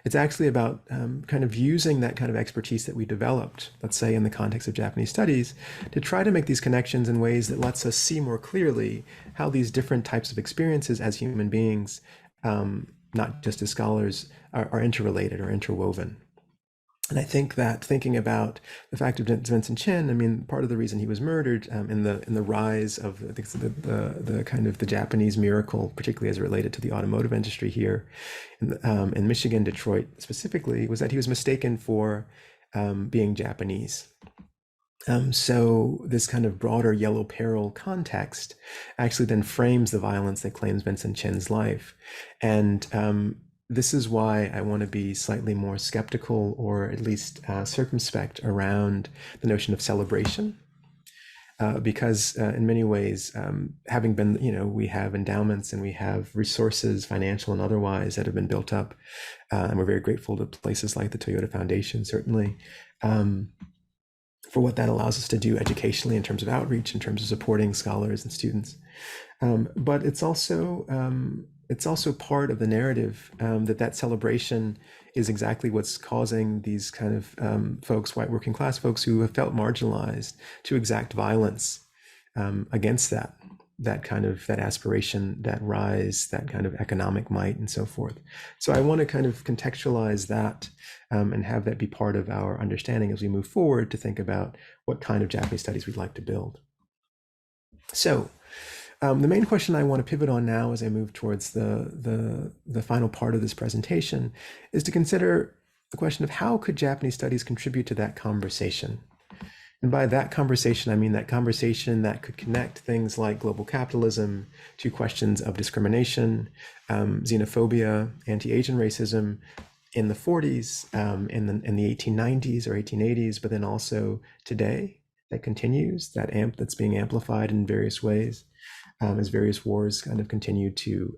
[SPEAKER 1] It's actually about kind of using that kind of expertise that we developed, let's say in the context of Japanese studies, to try to make these connections in ways that lets us see more clearly how these different types of experiences as human beings, not just as scholars, are interrelated or interwoven. And I think that thinking about the fact of Vincent Chin, I mean, part of the reason he was murdered in the rise of the kind of the Japanese miracle, particularly as it related to the automotive industry here in Michigan, Detroit specifically, was that he was mistaken for being Japanese. So this kind of broader yellow peril context actually then frames the violence that claims Vincent Chin's life. And this is why I want to be slightly more skeptical or at least circumspect around the notion of celebration. because in many ways, having been, we have endowments and we have resources, financial and otherwise, that have been built up, and we're very grateful to places like the Toyota Foundation, certainly, for what that allows us to do educationally in terms of outreach, in terms of supporting scholars and students. But it's also part of the narrative that celebration is exactly what's causing these kind of folks, white working class folks who have felt marginalized, to exact violence against that aspiration, that rise, that kind of economic might, and so forth. So I want to kind of contextualize that and have that be part of our understanding as we move forward to think about what kind of Japanese studies we'd like to build. So the main question I want to pivot on now as I move towards the final part of this presentation is to consider the question of how could Japanese studies contribute to that conversation? And by that conversation, I mean that conversation that could connect things like global capitalism to questions of discrimination, xenophobia, anti-Asian racism in the 40s, in the 1890s or 1880s, but then also today that continues, that's being amplified in various ways as various wars kind of continue to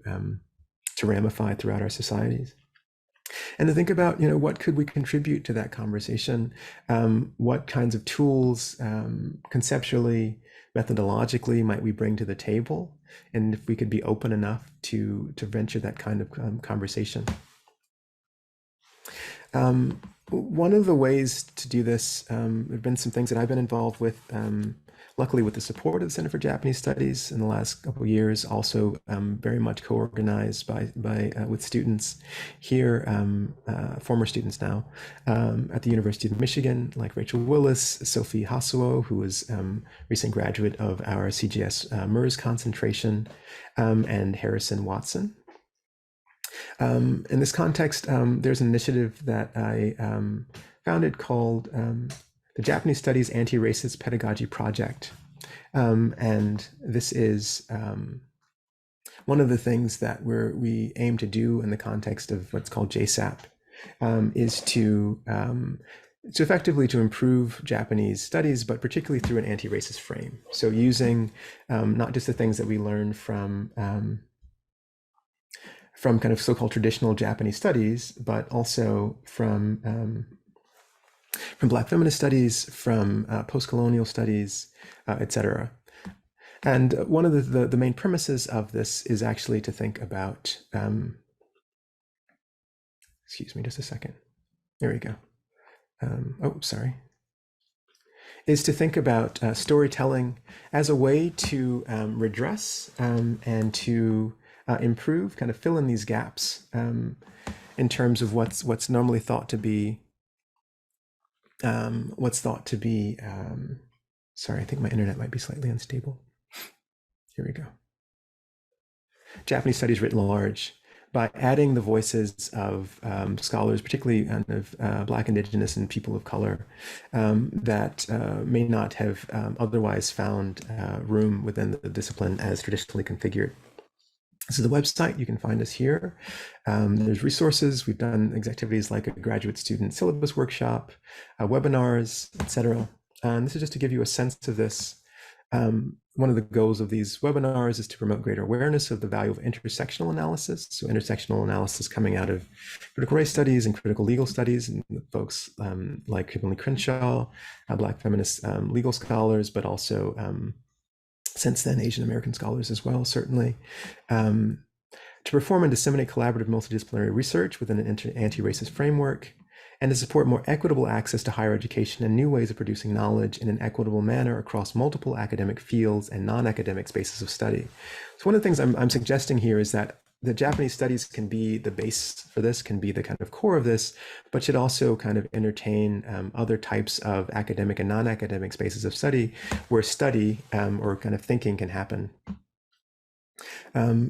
[SPEAKER 1] ramify throughout our societies. And to think about, what could we contribute to that conversation? What kinds of tools, conceptually, methodologically, might we bring to the table? And if we could be open enough to venture that kind of conversation. One of the ways to do this, there have been some things that I've been involved with, luckily with the support of the Center for Japanese Studies in the last couple of years, also very much co-organized with students here, former students now, at the University of Michigan, like Rachel Willis, Sophie Hasuo, who was recent graduate of our CJS MERS concentration, and Harrison Watson. In this context, there's an initiative that I founded called the Japanese Studies Anti-Racist Pedagogy Project. And this is one of the things that we aim to do in the context of what's called JSAP, is to effectively to improve Japanese studies, but particularly through an anti-racist frame. So using not just the things that we learn from kind of so-called traditional Japanese studies, but also from Black feminist studies, from post-colonial studies, etc. And one of the main premises of this is actually to think about, excuse me, just a second. There we go. Is to think about storytelling as a way to redress and to improve, kind of fill in these gaps in terms of what's normally thought to be sorry, I think my internet might be slightly unstable. Here we go. Japanese studies writ large, by adding the voices of scholars, particularly kind of Black, Indigenous, and people of color that may not have otherwise found room within the discipline as traditionally configured. This is the website. You can find us here. There's resources. We've done activities like a graduate student syllabus workshop, webinars, etc. And this is just to give you a sense of this. One of the goals of these webinars is to promote greater awareness of the value of intersectional analysis. So intersectional analysis coming out of critical race studies and critical legal studies, and folks like Kimberly Crenshaw, Black feminist legal scholars, but also since then Asian American scholars as well, certainly. To perform and disseminate collaborative multidisciplinary research within an anti-racist framework, and to support more equitable access to higher education and new ways of producing knowledge in an equitable manner across multiple academic fields and non-academic spaces of study. So one of the things I'm suggesting here is that the Japanese studies can be the base for this, can be the kind of core of this, but should also kind of entertain other types of academic and non-academic spaces of study where study or kind of thinking can happen.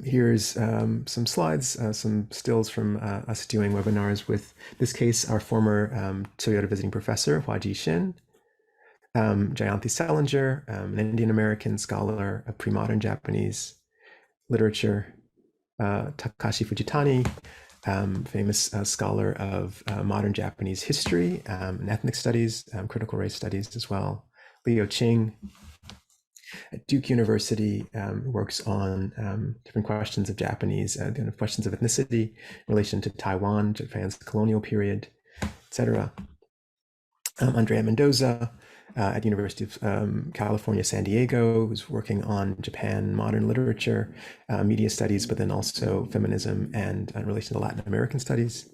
[SPEAKER 1] Here's some slides, some stills from us doing webinars with, this case, our former Toyota visiting professor, Hwaji Shin, Jayanthi Selinger, an Indian American scholar of Premodern Japanese literature, Takashi Fujitani, famous scholar of modern Japanese history and ethnic studies, critical race studies as well, Leo Ching, at Duke University, works on different questions of Japanese, kind of questions of ethnicity in relation to Taiwan, Japan's colonial period, etc. Andrea Mendoza at University of California, San Diego, who's working on Japan modern literature, media studies, but then also feminism and in relation to Latin American studies.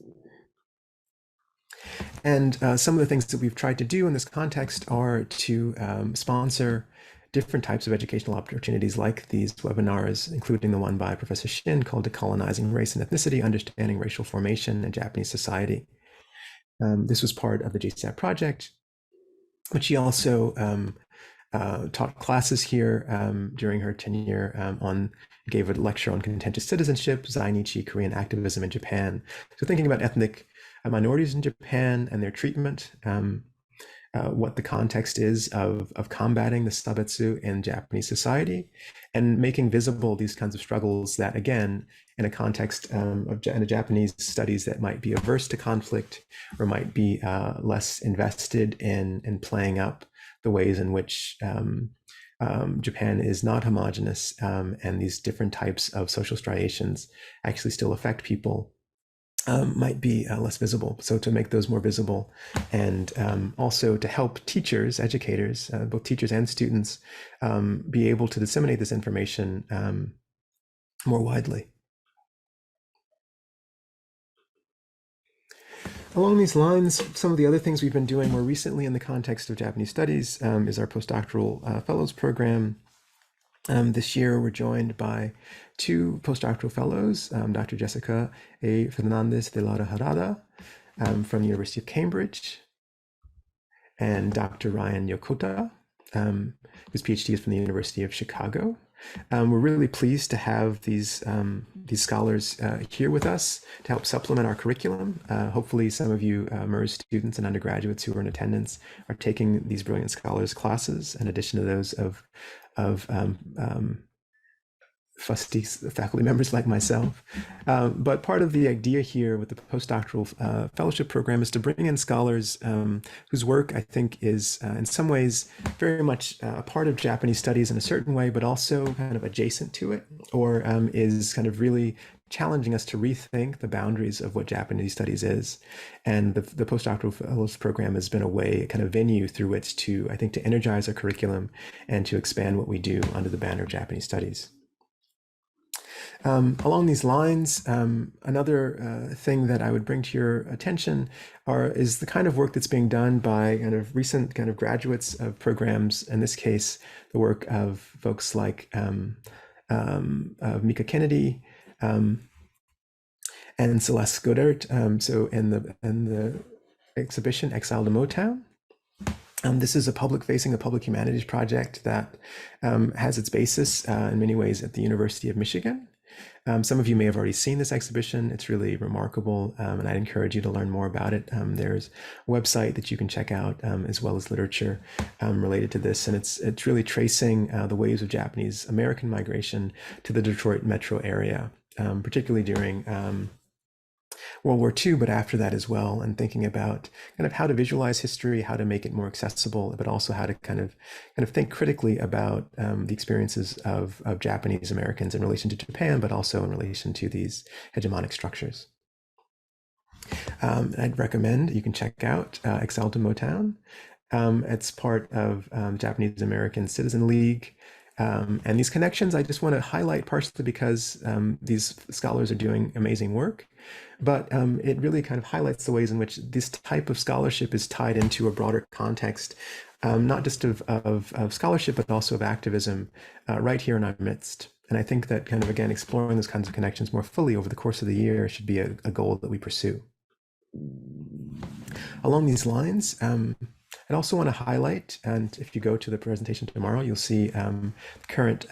[SPEAKER 1] And some of the things that we've tried to do in this context are to sponsor different types of educational opportunities like these webinars, including the one by Professor Shin called Decolonizing Race and Ethnicity, Understanding Racial Formation in Japanese Society. This was part of the JSAP project, but she also taught classes here during her tenure gave a lecture on contentious citizenship, Zainichi, Korean activism in Japan. So thinking about ethnic minorities in Japan and their treatment, what the context is of combating the sabetsu in Japanese society, and making visible these kinds of struggles that, again, in a context of Japanese studies that might be averse to conflict or might be less invested in playing up the ways in which Japan is not homogenous, and these different types of social striations actually still affect people, might be less visible. So to make those more visible, and also to help teachers, educators, both teachers and students, be able to disseminate this information more widely. Along these lines, some of the other things we've been doing more recently in the context of Japanese studies is our postdoctoral fellows program. This year, we're joined by two postdoctoral fellows, Dr. Jessica A. Fernandez de Lara Harada from the University of Cambridge, and Dr. Ryan Yokota, whose PhD is from the University of Chicago. We're really pleased to have these scholars here with us to help supplement our curriculum. Hopefully some of you MERS students and undergraduates who are in attendance are taking these brilliant scholars classes, in addition to those of fusty faculty members like myself. But part of the idea here with the postdoctoral fellowship program is to bring in scholars whose work I think is in some ways very much a part of Japanese studies in a certain way, but also kind of adjacent to it, or is kind of really challenging us to rethink the boundaries of what Japanese studies is. And the postdoctoral fellows program has been a way, a kind of venue through which to, I think, to energize our curriculum and to expand what we do under the banner of Japanese studies. Along these lines, another thing that I would bring to your attention is the kind of work that's being done by kind of recent kind of graduates of programs, in this case, the work of folks like Mika Kennedy and Celeste Godert. So in the exhibition Exile to Motown, this is a public humanities project that has its basis in many ways at the University of Michigan. Some of you may have already seen this exhibition. It's really remarkable, and I'd encourage you to learn more about it. There's a website that you can check out, as well as literature related to this, and it's really tracing the waves of Japanese American migration to the Detroit metro area, particularly during World War II, but after that as well, and thinking about kind of how to visualize history, how to make it more accessible, but also how to kind of think critically about the experiences of Japanese Americans in relation to Japan, but also in relation to these hegemonic structures. I'd recommend you can check out Exile to Motown. It's part of Japanese American Citizen League. And these connections I just want to highlight partially because these scholars are doing amazing work, but it really kind of highlights the ways in which this type of scholarship is tied into a broader context, not just of scholarship, but also of activism right here in our midst. And I think that kind of, again, exploring those kinds of connections more fully over the course of the year should be a goal that we pursue. Along these lines, I'd also want to highlight, and if you go to the presentation tomorrow, you'll see the current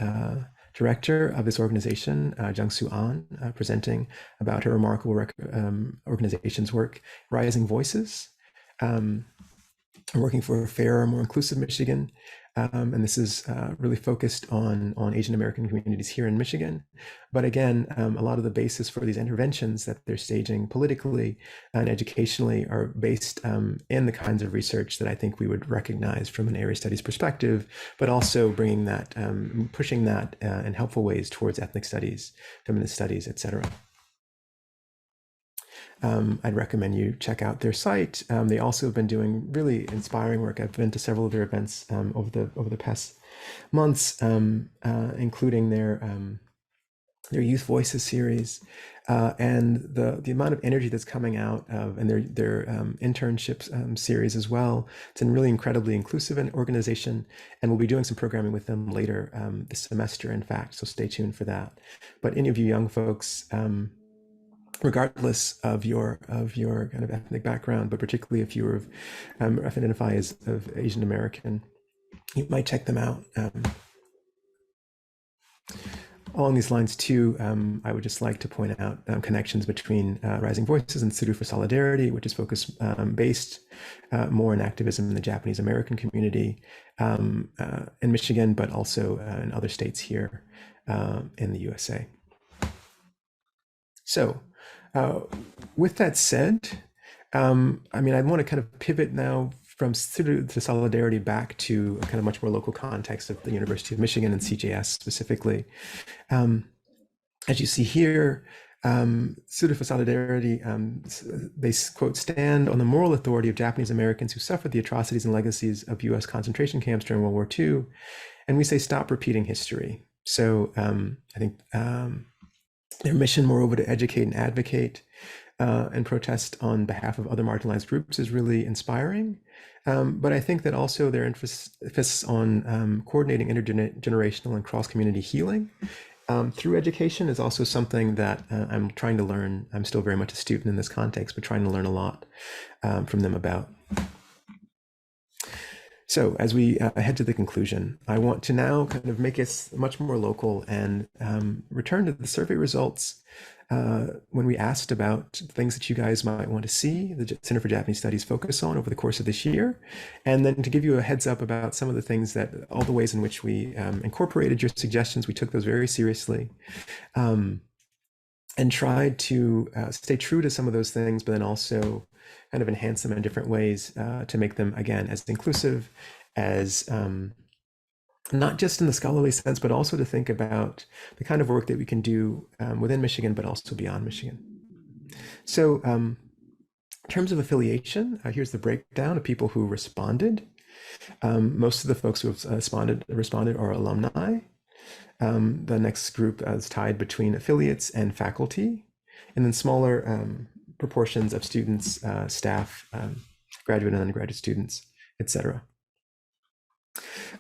[SPEAKER 1] director of this organization, Jung-Soo Ahn, presenting about her remarkable organization's work, Rising Voices, working for a fairer, more inclusive Michigan. And this is really focused on Asian American communities here in Michigan. But again, a lot of the basis for these interventions that they're staging politically and educationally are based in the kinds of research that I think we would recognize from an area studies perspective, but also bringing that, pushing that in helpful ways towards ethnic studies, feminist studies, etc. I'd recommend you check out their site. They also have been doing really inspiring work. I've been to several of their events over the past months, including their Youth Voices series, and the amount of energy that's coming out of, and their internships series as well. It's a really incredibly inclusive organization, and we'll be doing some programming with them later this semester, in fact. So stay tuned for that. But any of you young folks, regardless of your kind of ethnic background, but particularly if you identify as of Asian American, you might check them out. Along these lines too, I would just like to point out connections between Rising Voices and Institute for Solidarity, which is focused based more in activism in the Japanese American community in Michigan, but also in other states here in the USA. So with that said, I mean, I want to kind of pivot now from Institute to Solidarity back to a kind of much more local context of the University of Michigan and CJS specifically. As you see here, Institute for Solidarity, they quote, stand on the moral authority of Japanese Americans who suffered the atrocities and legacies of US concentration camps during World War II. And we say, stop repeating history. So I think their mission, moreover, to educate and advocate and protest on behalf of other marginalized groups is really inspiring. But I think that also their emphasis on coordinating intergenerational and cross-community healing through education is also something that I'm trying to learn. I'm still very much a student in this context, but trying to learn a lot from them about. So as we head to the conclusion, I want to now kind of make it much more local and return to the survey results when we asked about things that you guys might want to see the Center for Japanese Studies focus on over the course of this year, and then to give you a heads up about some of the things that, all the ways in which we incorporated your suggestions. We took those very seriously and tried to stay true to some of those things, but then also kind of enhance them in different ways to make them, again, as inclusive as not just in the scholarly sense, but also to think about the kind of work that we can do within Michigan, but also beyond Michigan. So in terms of affiliation, here's the breakdown of people who responded. Most of the folks who have responded are alumni. The next group is tied between affiliates and faculty, and then smaller proportions of students, staff, graduate and undergraduate students, etc.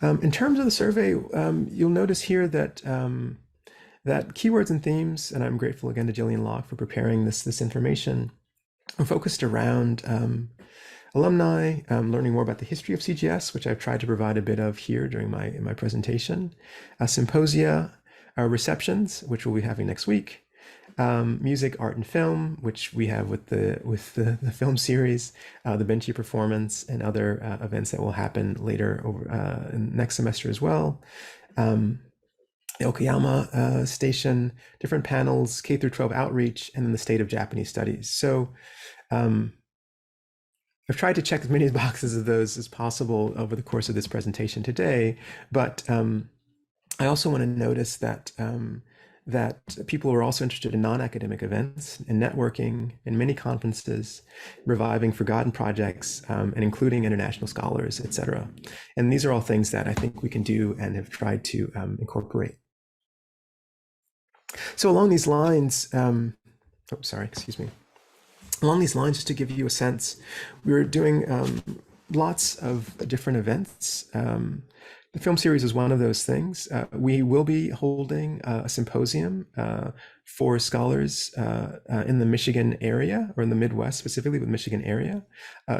[SPEAKER 1] In terms of the survey, you'll notice here that that keywords and themes, and I'm grateful again to Jillian Locke for preparing this information, are focused around alumni, learning more about the history of CJS, which I've tried to provide a bit of here during my presentation, symposia, receptions, which we'll be having next week, music, art, and film, which we have with the film series, the Benchi performance, and other events that will happen later over next semester as well. The Okayama station, different panels, K through 12 outreach, and then the state of Japanese studies. So I've tried to check as many boxes of those as possible over the course of this presentation today, but I also want to notice that that people are also interested in non-academic events and networking and many conferences, reviving forgotten projects, and including international scholars, etc. And these are all things that I think we can do and have tried to incorporate. So along these lines, along these lines, just to give you a sense, we were doing lots of different events. The film series is one of those things. We will be holding a symposium for scholars in the Michigan area, or in the Midwest specifically, with Michigan area,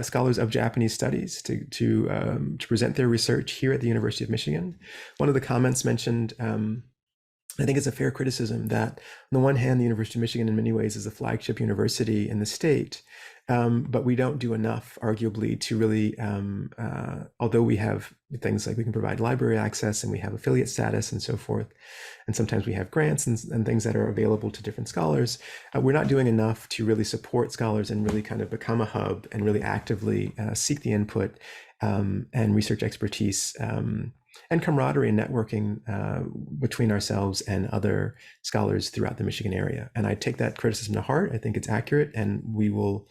[SPEAKER 1] scholars of Japanese studies to present their research here at the University of Michigan. One of the comments mentioned, I think it's a fair criticism that on the one hand, the University of Michigan in many ways is a flagship university in the state, But we don't do enough, arguably, to really, although we have things like we can provide library access and we have affiliate status and so forth, and sometimes we have grants and things that are available to different scholars, we're not doing enough to really support scholars and really kind of become a hub and really actively seek the input and research expertise and camaraderie and networking between ourselves and other scholars throughout the Michigan area. And I take that criticism to heart. I think it's accurate. And we will,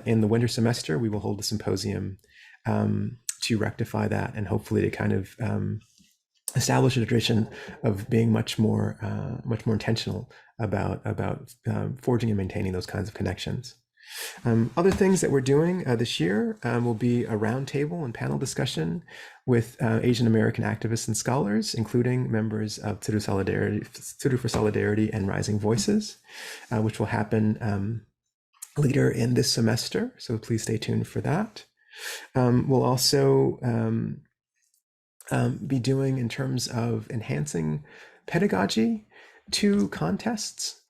[SPEAKER 1] in the winter semester, we will hold a symposium to rectify that and hopefully to kind of establish a tradition of being much more intentional about forging and maintaining those kinds of connections. Other things that we're doing this year will be a roundtable and panel discussion with Asian American activists and scholars, including members of Tsudu for Solidarity and Rising Voices, which will happen later in this semester. So please stay tuned for that. We'll also be doing, in terms of enhancing pedagogy, 2 contests.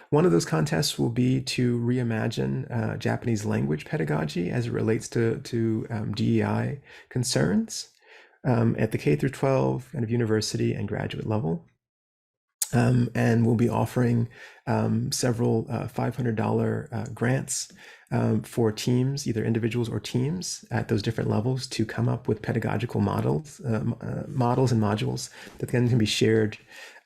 [SPEAKER 1] One of those contests will be to reimagine Japanese language pedagogy as it relates to DEI concerns at the K through 12 kind of university and graduate level. And we'll be offering several $500 grants for teams, either individuals or teams at those different levels, to come up with pedagogical models and modules that then can be shared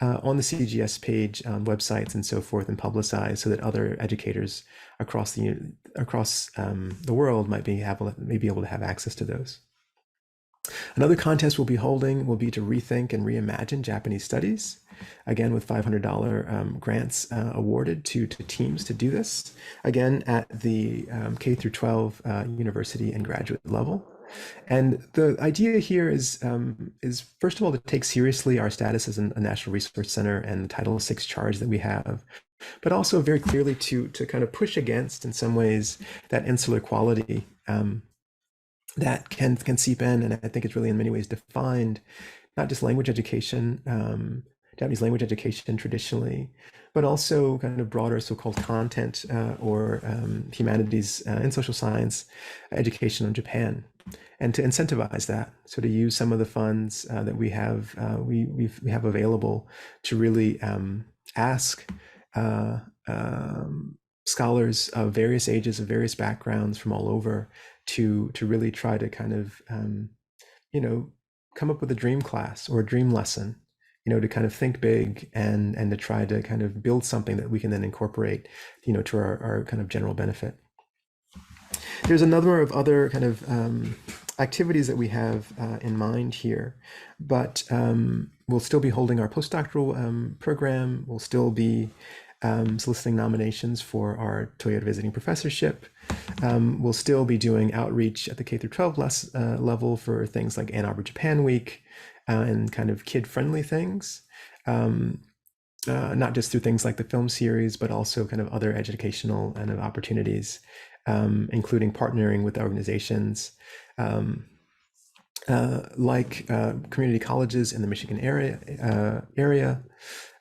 [SPEAKER 1] on the CJS page, websites and so forth, and publicized so that other educators across the world might be able to have access to those. Another contest we'll be holding will be to rethink and reimagine Japanese studies, again with $500 grants awarded to teams to do this, again at the K through 12 university and graduate level. And the idea here is first of all to take seriously our status as a National Resource Center and the Title VI charge that we have, but also very clearly to kind of push against, in some ways, that insular quality that can seep in, and I think it's really in many ways defined not just language education, Japanese language education traditionally, but also kind of broader so-called content or humanities and social science education in Japan, and to incentivize that. So to use some of the funds that we have available to really ask scholars of various ages, of various backgrounds from all over, to really try to kind of come up with a dream class or a dream lesson, to kind of think big and to try to kind of build something that we can then incorporate, to our kind of general benefit. There's a number of other kind of activities that we have in mind here, but we'll still be holding our postdoctoral program. We'll still be soliciting nominations for our Toyota visiting professorship. We'll still be doing outreach at the K through 12 level for things like Ann Arbor Japan Week and kind of kid-friendly things, not just through things like the film series, but also kind of other educational kind of opportunities, including partnering with organizations like community colleges in the Michigan area,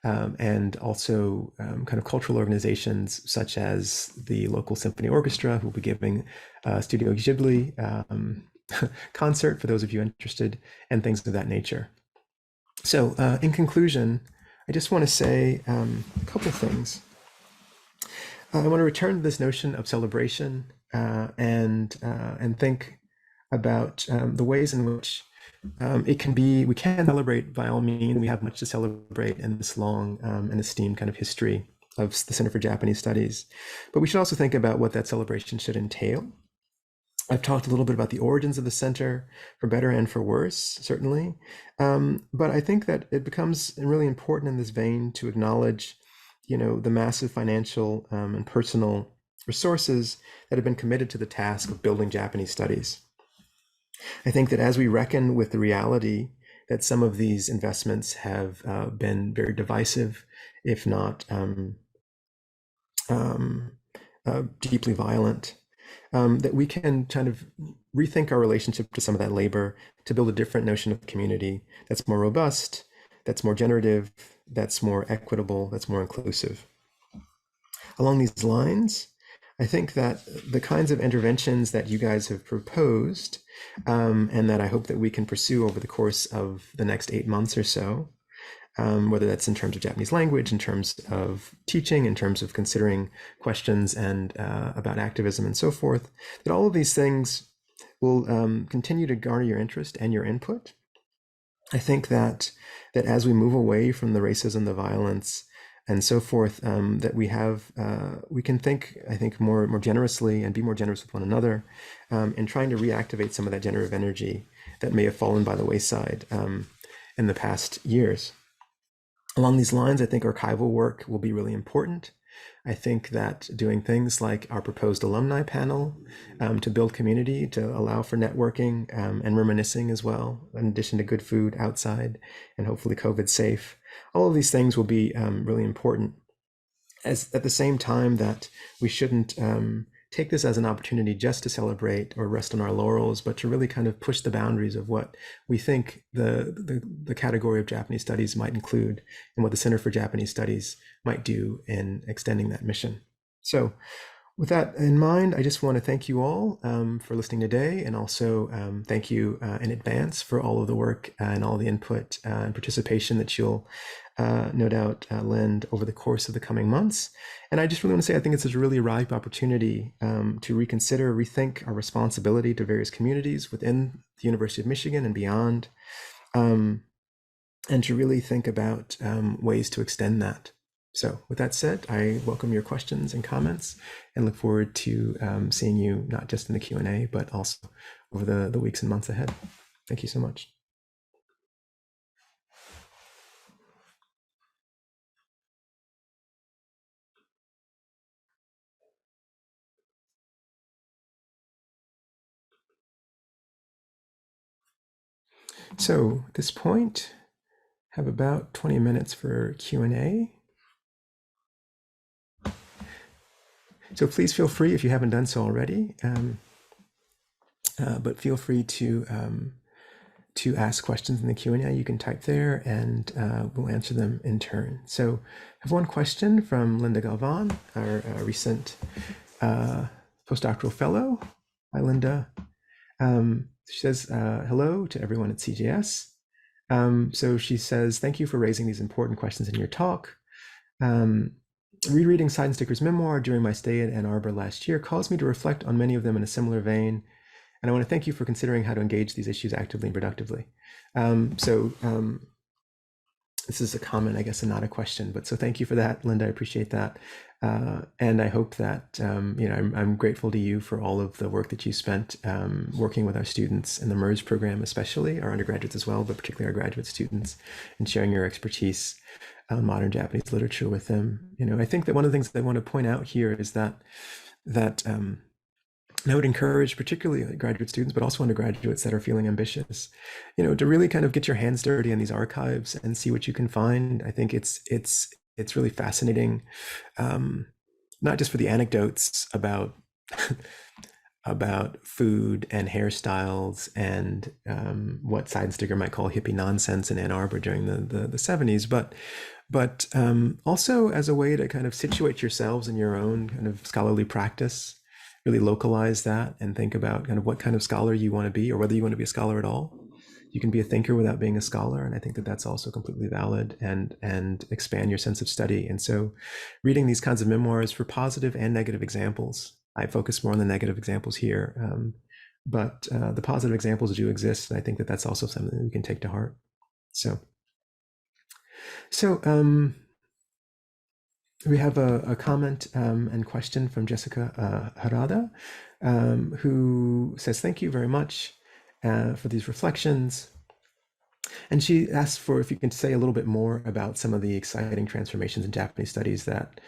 [SPEAKER 1] and also kind of cultural organizations such as the local symphony orchestra, who will be giving Studio Ghibli concert for those of you interested, and things of that nature. So in conclusion, I just want to say a couple things. I want to return to this notion of celebration and think about the ways in which we can celebrate by all means. We have much to celebrate in this long and esteemed kind of history of the Center for Japanese Studies. But we should also think about what that celebration should entail. I've talked a little bit about the origins of the center, for better and for worse, certainly. But I think that it becomes really important in this vein to acknowledge, the massive financial and personal resources that have been committed to the task of building Japanese studies. I think that as we reckon with the reality that some of these investments have been very divisive, if not deeply violent, that we can kind of rethink our relationship to some of that labor to build a different notion of community that's more robust, that's more generative, that's more equitable, that's more inclusive. Along these lines, I I think that the kinds of interventions that you guys have proposed, and that I hope that we can pursue over the course of the next 8 months or so, whether that's in terms of Japanese language, in terms of teaching, in terms of considering questions and about activism and so forth, that all of these things will continue to garner your interest and your input. I think that as we move away from the racism, the violence, and so forth, that we can think, I think, more generously and be more generous with one another, in trying to reactivate some of that generative energy that may have fallen by the wayside in the past years. Along these lines, I think archival work will be really important. I think that doing things like our proposed alumni panel to build community, to allow for networking and reminiscing as well, in addition to good food outside and hopefully COVID safe, all of these things will be really important. As at the same time that we shouldn't take this as an opportunity just to celebrate or rest on our laurels, but to really kind of push the boundaries of what we think the category of Japanese studies might include and what the Center for Japanese Studies might do in extending that mission. So with that in mind, I just want to thank you all for listening today, and also thank you in advance for all of the work and all the input and participation that you'll no doubt lend over the course of the coming months. And I just really want to say, I think it's a really ripe opportunity to reconsider, rethink our responsibility to various communities within the University of Michigan and beyond, and to really think about ways to extend that. So with that said, I welcome your questions and comments and look forward to seeing you not just in the Q&A, but also over the weeks and months ahead. Thank you so much. So at this point, have about 20 minutes for Q&A. So please feel free, if you haven't done so already, but feel free to ask questions in the Q&A. You can type there and we'll answer them in turn. So I have one question from Linda Galvan, our recent postdoctoral fellow. Hi, Linda. She says, hello to everyone at CJS. So she says, thank you for raising these important questions in your talk. Rereading Side Sticker's memoir during my stay at Ann Arbor last year caused me to reflect on many of them in a similar vein. And I want to thank you for considering how to engage these issues actively and productively. This is a comment, I guess, and not a question, but so thank you for that, Linda. I appreciate that. And I hope that, I'm grateful to you for all of the work that you spent working with our students in the MERS program, especially our undergraduates as well, but particularly our graduate students, and sharing your expertise on modern Japanese literature with them. I think that one of the things that I want to point out here is that I would encourage particularly graduate students, but also undergraduates that are feeling ambitious, to really kind of get your hands dirty in these archives and see what you can find. I think it's really fascinating, not just for the anecdotes about about food and hairstyles and what Side Sticker might call hippie nonsense in Ann Arbor during the 70s, but also as a way to kind of situate yourselves in your own kind of scholarly practice, really localize that and think about kind of what kind of scholar you want to be, or whether you want to be a scholar at all. You can be a thinker without being a scholar, and I think that that's also completely valid and expand your sense of study. And so reading these kinds of memoirs for positive and negative examples, I focus more on the negative examples here, but the positive examples do exist, and I think that that's also something that we can take to heart. So we have a comment and question from Jessica Harada, who says, thank you very much for these reflections. And she asked for if you can say a little bit more about some of the exciting transformations in Japanese studies that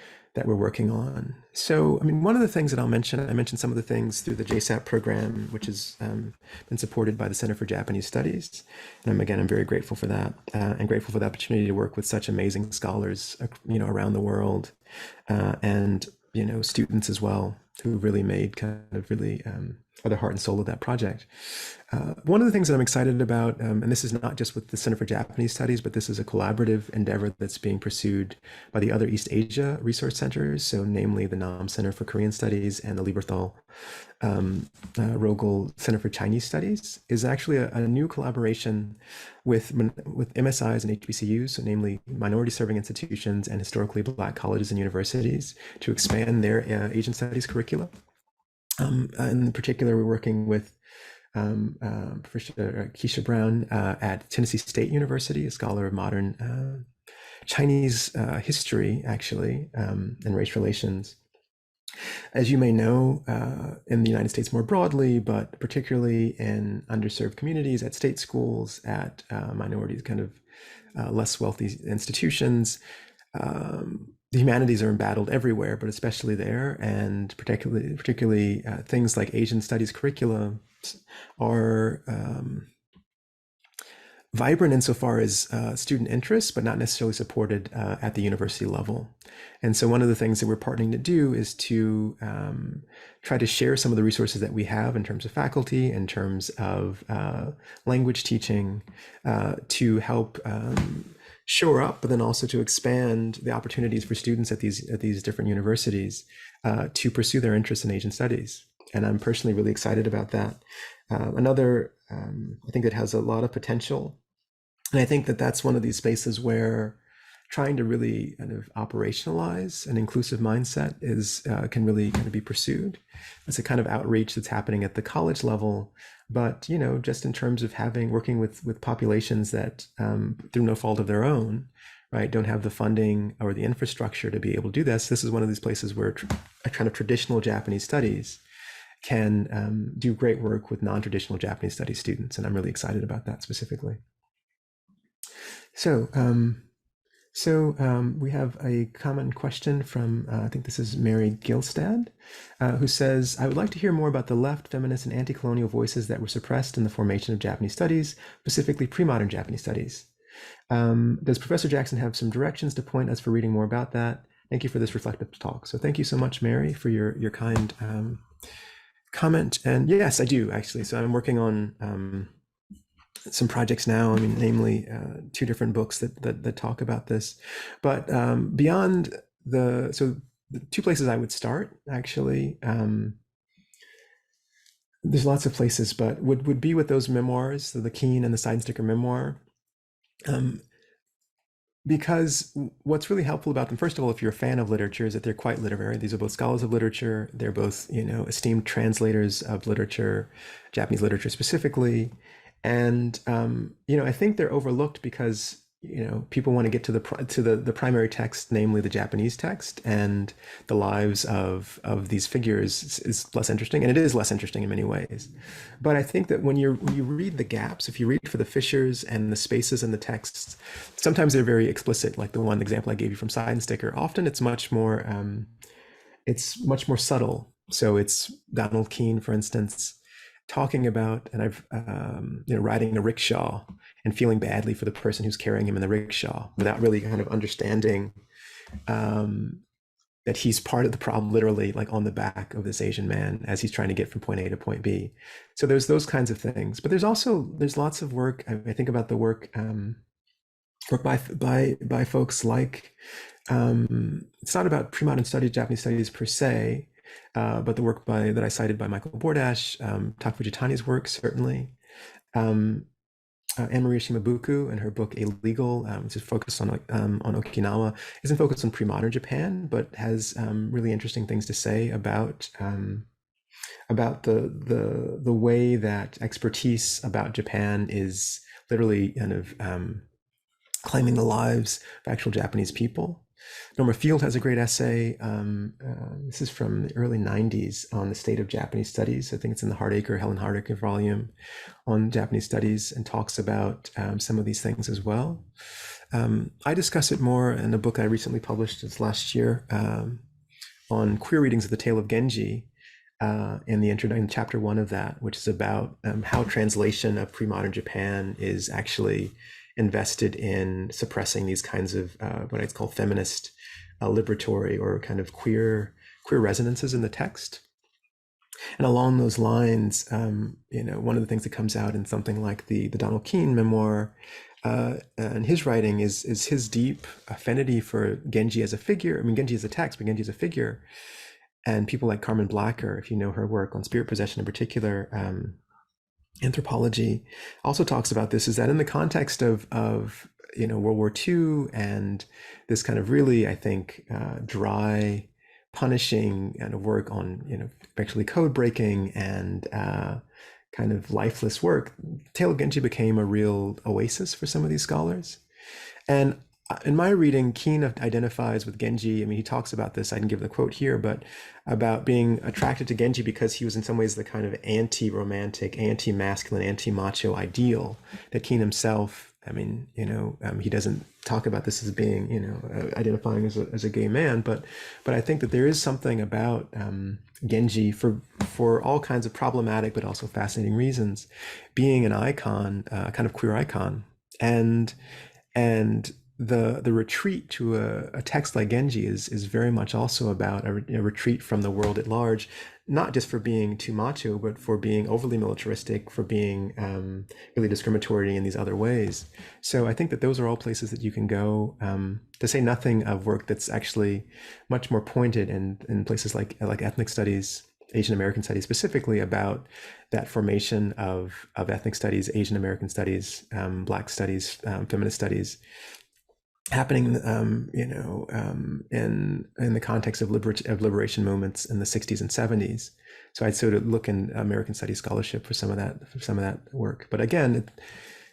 [SPEAKER 1] we're working on. So, I mean, one of the things that I mentioned some of the things through the JSAP program, which has been supported by the Center for Japanese Studies. And I'm very grateful for that, and grateful for the opportunity to work with such amazing scholars, around the world, and, students as well, who really made kind of really are the heart and soul of that project. One of the things that I'm excited about, and this is not just with the Center for Japanese Studies, but this is a collaborative endeavor that's being pursued by the other East Asia resource centers, so namely the Nam Center for Korean Studies and the Lieberthal Rogel Center for Chinese Studies, is actually a new collaboration with MSIs and HBCUs, so namely minority serving institutions and historically Black colleges and universities, to expand their Asian studies curricula. In particular, we're working with Professor Keisha Brown at Tennessee State University, a scholar of modern Chinese history, actually, and race relations. As you may know, in the United States more broadly, but particularly in underserved communities, at state schools, at minorities, kind of less wealthy institutions, the humanities are embattled everywhere, but especially there, and particularly things like Asian studies curricula are vibrant insofar as student interest, but not necessarily supported at the university level. And so one of the things that we're partnering to do is to try to share some of the resources that we have in terms of faculty, in terms of language teaching, to help shore up, but then also to expand the opportunities for students at these different universities to pursue their interest in Asian studies. And I'm personally really excited about that. Another, I think it has a lot of potential. And I think that that's one of these spaces where trying to really kind of operationalize an inclusive mindset can really kind of be pursued. It's a kind of outreach that's happening at the college level, but just in terms of working with populations that through no fault of their own, right, don't have the funding or the infrastructure to be able to do this. This is one of these places where a kind of traditional Japanese studies can do great work with non-traditional Japanese studies students, and I'm really excited about that specifically. So we have a common question from, I think this is Mary Gilstad, who says, I would like to hear more about the left, feminist, and anti-colonial voices that were suppressed in the formation of Japanese studies, specifically pre-modern Japanese studies. Does Professor Jackson have some directions to point us for reading more about that? Thank you for this reflective talk. So thank you so much, Mary, for your kind comment. And yes, I do, actually. So I'm working on some projects now, namely two different books that talk about this. But beyond the two places I would start, actually, there's lots of places, but would be with those memoirs, so the Keene and the Seidensticker memoir. Because what's really helpful about them, first of all, if you're a fan of literature, is that they're quite literary. These are both scholars of literature. They're both, esteemed translators of literature, Japanese literature specifically. And, I think they're overlooked because, people want to get to the primary text, namely the Japanese text, and the lives of these figures is less interesting, and it is less interesting in many ways. But I think that when you read the gaps, if you read for the fissures and the spaces in the texts, sometimes they're very explicit, like the one example I gave you from Seidensticker. Often it's much more subtle. So it's Donald Keene, for instance, talking about, and I've riding a rickshaw and feeling badly for the person who's carrying him in the rickshaw without really kind of understanding that he's part of the problem, literally, like on the back of this Asian man as he's trying to get from point A to point B. So there's those kinds of things, but there's lots of work. I think about the work by folks like, it's not about pre-modern studies, Japanese studies per se, but the work that I cited by Michael Bordash, Taku Fujitani's work, certainly. Anne-Maria Shimabuku and her book Illegal, which is focused on Okinawa, isn't focused on pre-modern Japan, but has really interesting things to say about the way that expertise about Japan is literally kind of claiming the lives of actual Japanese people. Norma Field has a great essay. This is from the early 90s on the state of Japanese studies. I think it's in the Helen Hardacre volume on Japanese studies, and talks about some of these things as well. I discuss it more in a book I recently published this last year on queer readings of the Tale of Genji, in chapter 1 of that, which is about how translation of pre-modern Japan is actually invested in suppressing these kinds of what I'd call feminist, liberatory, or kind of queer resonances in the text. And along those lines, one of the things that comes out in something like the Donald Keene memoir and his writing is his deep affinity for Genji as a figure. I mean, Genji as a text, but Genji as a figure. And people like Carmen Blacker, if you know her work on spirit possession in particular, anthropology, also talks about this, is that in the context of World War II and this kind of really, I think, dry, punishing kind of work on actually code breaking and kind of lifeless work, Tale of Genji became a real oasis for some of these scholars. And in my reading, Keene identifies with Genji. I mean, he talks about this. I didn't give the quote here, but about being attracted to Genji because he was in some ways the kind of anti-romantic, anti-masculine, anti-macho ideal that Keene himself, I mean, he doesn't talk about this as being, identifying as a gay man, but I think that there is something about Genji for all kinds of problematic but also fascinating reasons, being an icon, kind of queer icon, and the retreat to a text like Genji is very much also about a retreat from the world at large, not just for being too macho, but for being overly militaristic, for being really discriminatory in these other ways. So I think that those are all places that you can go, to say nothing of work that's actually much more pointed in places like ethnic studies, Asian American studies specifically, about that formation of ethnic studies, Asian American studies, Black studies, feminist studies, happening, in the context of liberation movements in the 60s and 70s. So I'd sort of look in American Studies scholarship for some of that work. But again,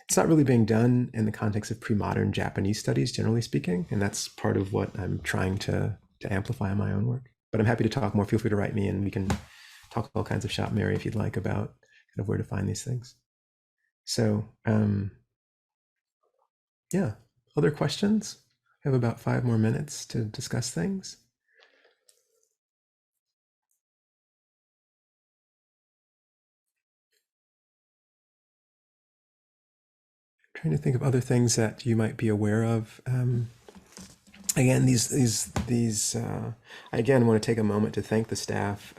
[SPEAKER 1] it's not really being done in the context of pre-modern Japanese studies, generally speaking, and that's part of what I'm trying to amplify in my own work. But I'm happy to talk more. Feel free to write me, and we can talk all kinds of shop, Mary, if you'd like, about kind of where to find these things. So, yeah. Other questions? We have about 5 more minutes to discuss things. I'm trying to think of other things that you might be aware of. Again, I again want to take a moment to thank the staff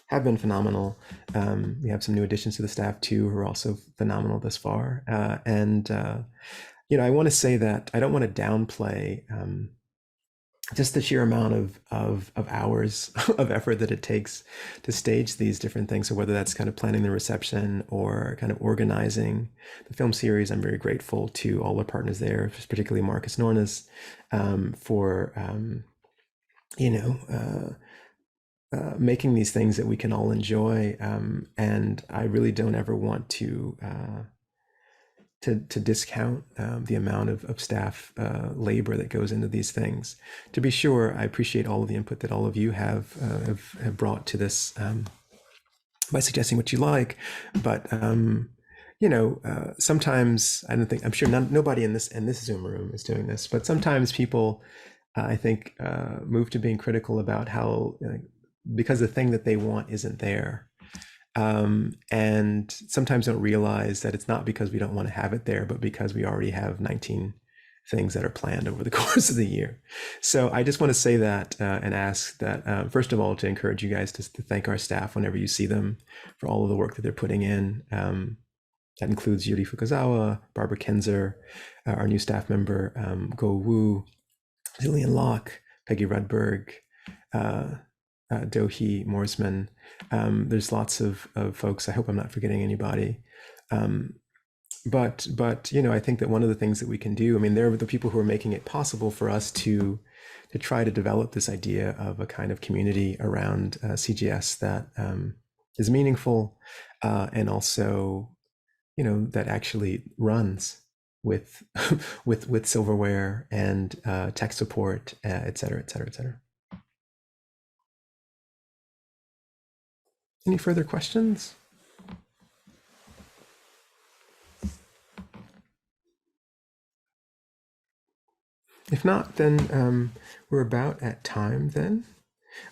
[SPEAKER 1] have been phenomenal. We have some new additions to the staff too, who are also phenomenal thus far. I want to say that I don't want to downplay just the sheer amount of hours of effort that it takes to stage these different things. So whether that's kind of planning the reception or kind of organizing the film series, I'm very grateful to all our partners there, particularly Marcus Nornas, for making these things that we can all enjoy. And I really don't ever want to discount the amount of staff labor that goes into these things. To be sure, I appreciate all of the input that all of you have brought to this by suggesting what you like, but sometimes I'm sure nobody in this Zoom room is doing this, but sometimes people, I think, move to being critical about how because the thing that they want isn't there. And sometimes don't realize that it's not because we don't want to have it there, but because we already have 19 things that are planned over the course of the year. So I just want to say that and ask that, first of all, to encourage you guys to thank our staff whenever you see them for all of the work that they're putting in. That includes Yuri Fukuzawa, Barbara Kenzer, our new staff member, Go Wu, Lillian Locke, Peggy Rudberg, Dohi Morsman. There's lots of folks. I hope I'm not forgetting anybody. But I think that one of the things that we can do, I mean, they're the people who are making it possible for us to try to develop this idea of a kind of community around CJS that is meaningful and also, that actually runs with with silverware and tech support, et cetera, et cetera, et cetera. Any further questions? If not, then we're about at time then.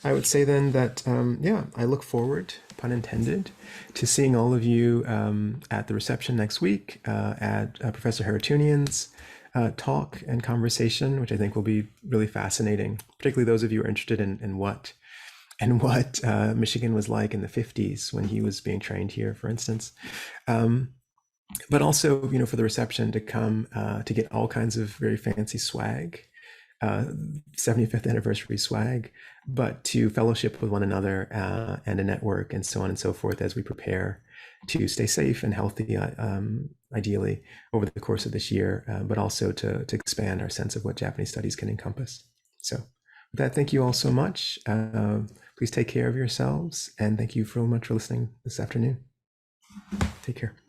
[SPEAKER 1] I would say then that, I look forward, pun intended, to seeing all of you at the reception next week, at Professor Haratunian's talk and conversation, which I think will be really fascinating, particularly those of you who are interested in what and what Michigan was like in the 50s when he was being trained here, for instance. But also, for the reception to come to get all kinds of very fancy swag, 75th anniversary swag, but to fellowship with one another and a network and so on and so forth as we prepare to stay safe and healthy, ideally, over the course of this year, but also to expand our sense of what Japanese studies can encompass. So with that, thank you all so much. Please take care of yourselves, and thank you so much for listening this afternoon. Take care.